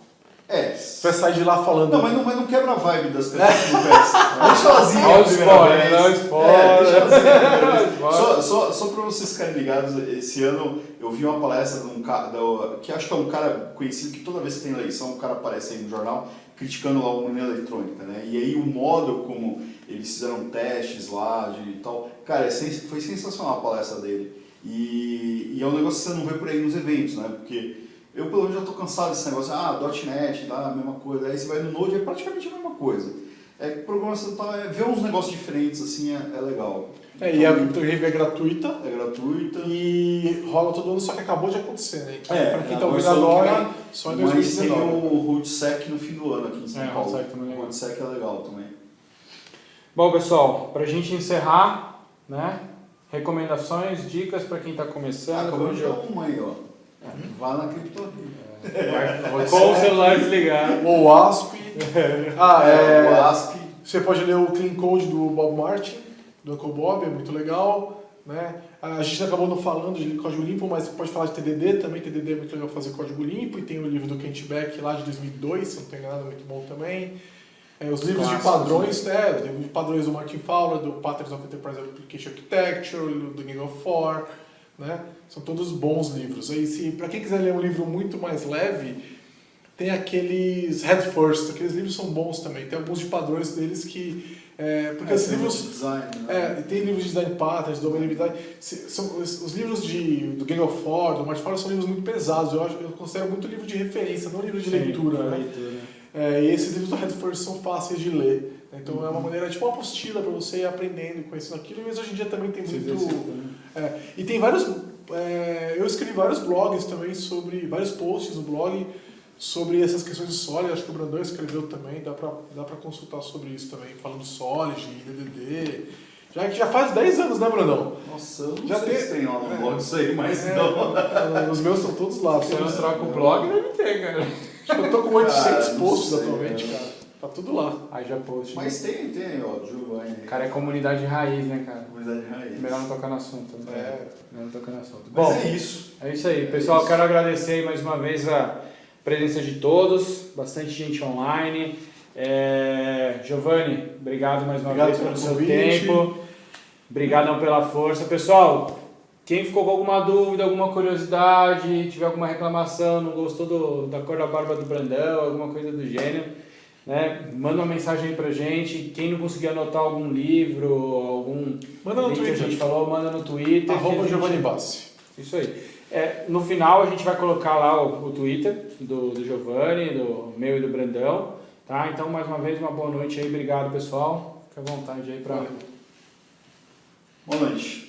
Você vai sair de lá falando... Não, mas não quebra a vibe das pessoas que não conhecem. Deixa elas irem. Olha o spoiler, Só para vocês ficarem ligados, esse ano eu vi uma palestra de um cara, que acho que é um cara conhecido, que toda vez que tem eleição, o cara aparece aí no jornal, criticando lá a urna eletrônica, né? E aí o modo como eles fizeram testes lá e tal, cara, foi sensacional a palestra dele. E é um negócio que você não vê por aí nos eventos, né? Porque eu pelo menos já estou cansado desse negócio, .NET, lá, a mesma coisa, aí você vai no Node, é praticamente a mesma coisa. Programação ver uns negócios diferentes, assim, é legal. E a Crypto Rave é gratuita. É gratuita. E rola todo ano, só que acabou de acontecer, né? Então, pra quem tá ouvindo agora, agora, só em 2019. Mas tem o RootSec no fim do ano aqui em São Paulo. O RootSec é legal também. Bom, pessoal, pra gente encerrar, né? Recomendações, dicas para quem está começando. Acabamos de dar uma aí, ó. Vá na Crypto Rave. Com o celular desligado. Ou o ASP. O ASP. Você pode ler o Clean Code do Bob Martin, do Uncle Bob, é muito legal. Né? A gente acabou não falando de código limpo, mas pode falar de TDD também. TDD é muito legal fazer código limpo. E tem o livro do Kent Beck lá de 2002, se não tem nada, muito bom também. Os livros de padrões, os livros de padrões do Martin Fowler, do Patterns of Enterprise Application Architecture, do Gang of Four, né? São todos bons livros. Aí, para quem quiser ler um livro muito mais leve, tem aqueles Head First, aqueles livros são bons também. Tem alguns de padrões deles que... porque esses livros... De design, né? tem livros de design patterns, de domainabilidade. Os livros do Gang of Four, do Martin Fowler, são livros muito pesados. Eu considero muito livro de referência, não livro de leitura, né? E esses livros do Head First são fáceis de ler. Então é uma maneira, tipo uma apostila para você ir aprendendo e conhecendo aquilo. Mas hoje em dia também tem muito... e tem vários... eu escrevi vários blogs também sobre... Vários posts no blog sobre essas questões de Solid. Acho que o Brandão escreveu também. Dá pra consultar sobre isso também. Falando de Solid, DDD... Já faz 10 anos, né, Brandão? Nossa, eu não sei se tem lá no blog isso aí, mas os meus estão todos lá. Se eu trocar o blog, deve ter, cara. Acho que eu tô com 800 posts sei, atualmente, cara. Tá tudo lá. Aí já post. Mas tem, ó, Giovanni. O cara é comunidade raiz, né, cara? Comunidade raiz. Melhor não tocar no assunto. Né? Melhor não tocar no assunto. Mas Bom, é isso. É isso aí. Pessoal, quero agradecer aí mais uma vez a presença de todos. Bastante gente online. Giovanni, obrigado mais uma vez pelo seu tempo. Obrigadão pela força. Pessoal, quem ficou com alguma dúvida, alguma curiosidade, tiver alguma reclamação, não gostou da cor da barba do Brandão, alguma coisa do gênero, né? Manda uma mensagem aí pra gente. Quem não conseguir anotar algum livro, algum manda no link Twitter. que a gente falou, manda no Twitter. @Giovanni Bassi. Isso aí. No final a gente vai colocar lá o Twitter do Giovanni, do meu e do Brandão. Tá? Então, mais uma vez, uma boa noite aí. Obrigado, pessoal. Fique à vontade aí para... Boa noite.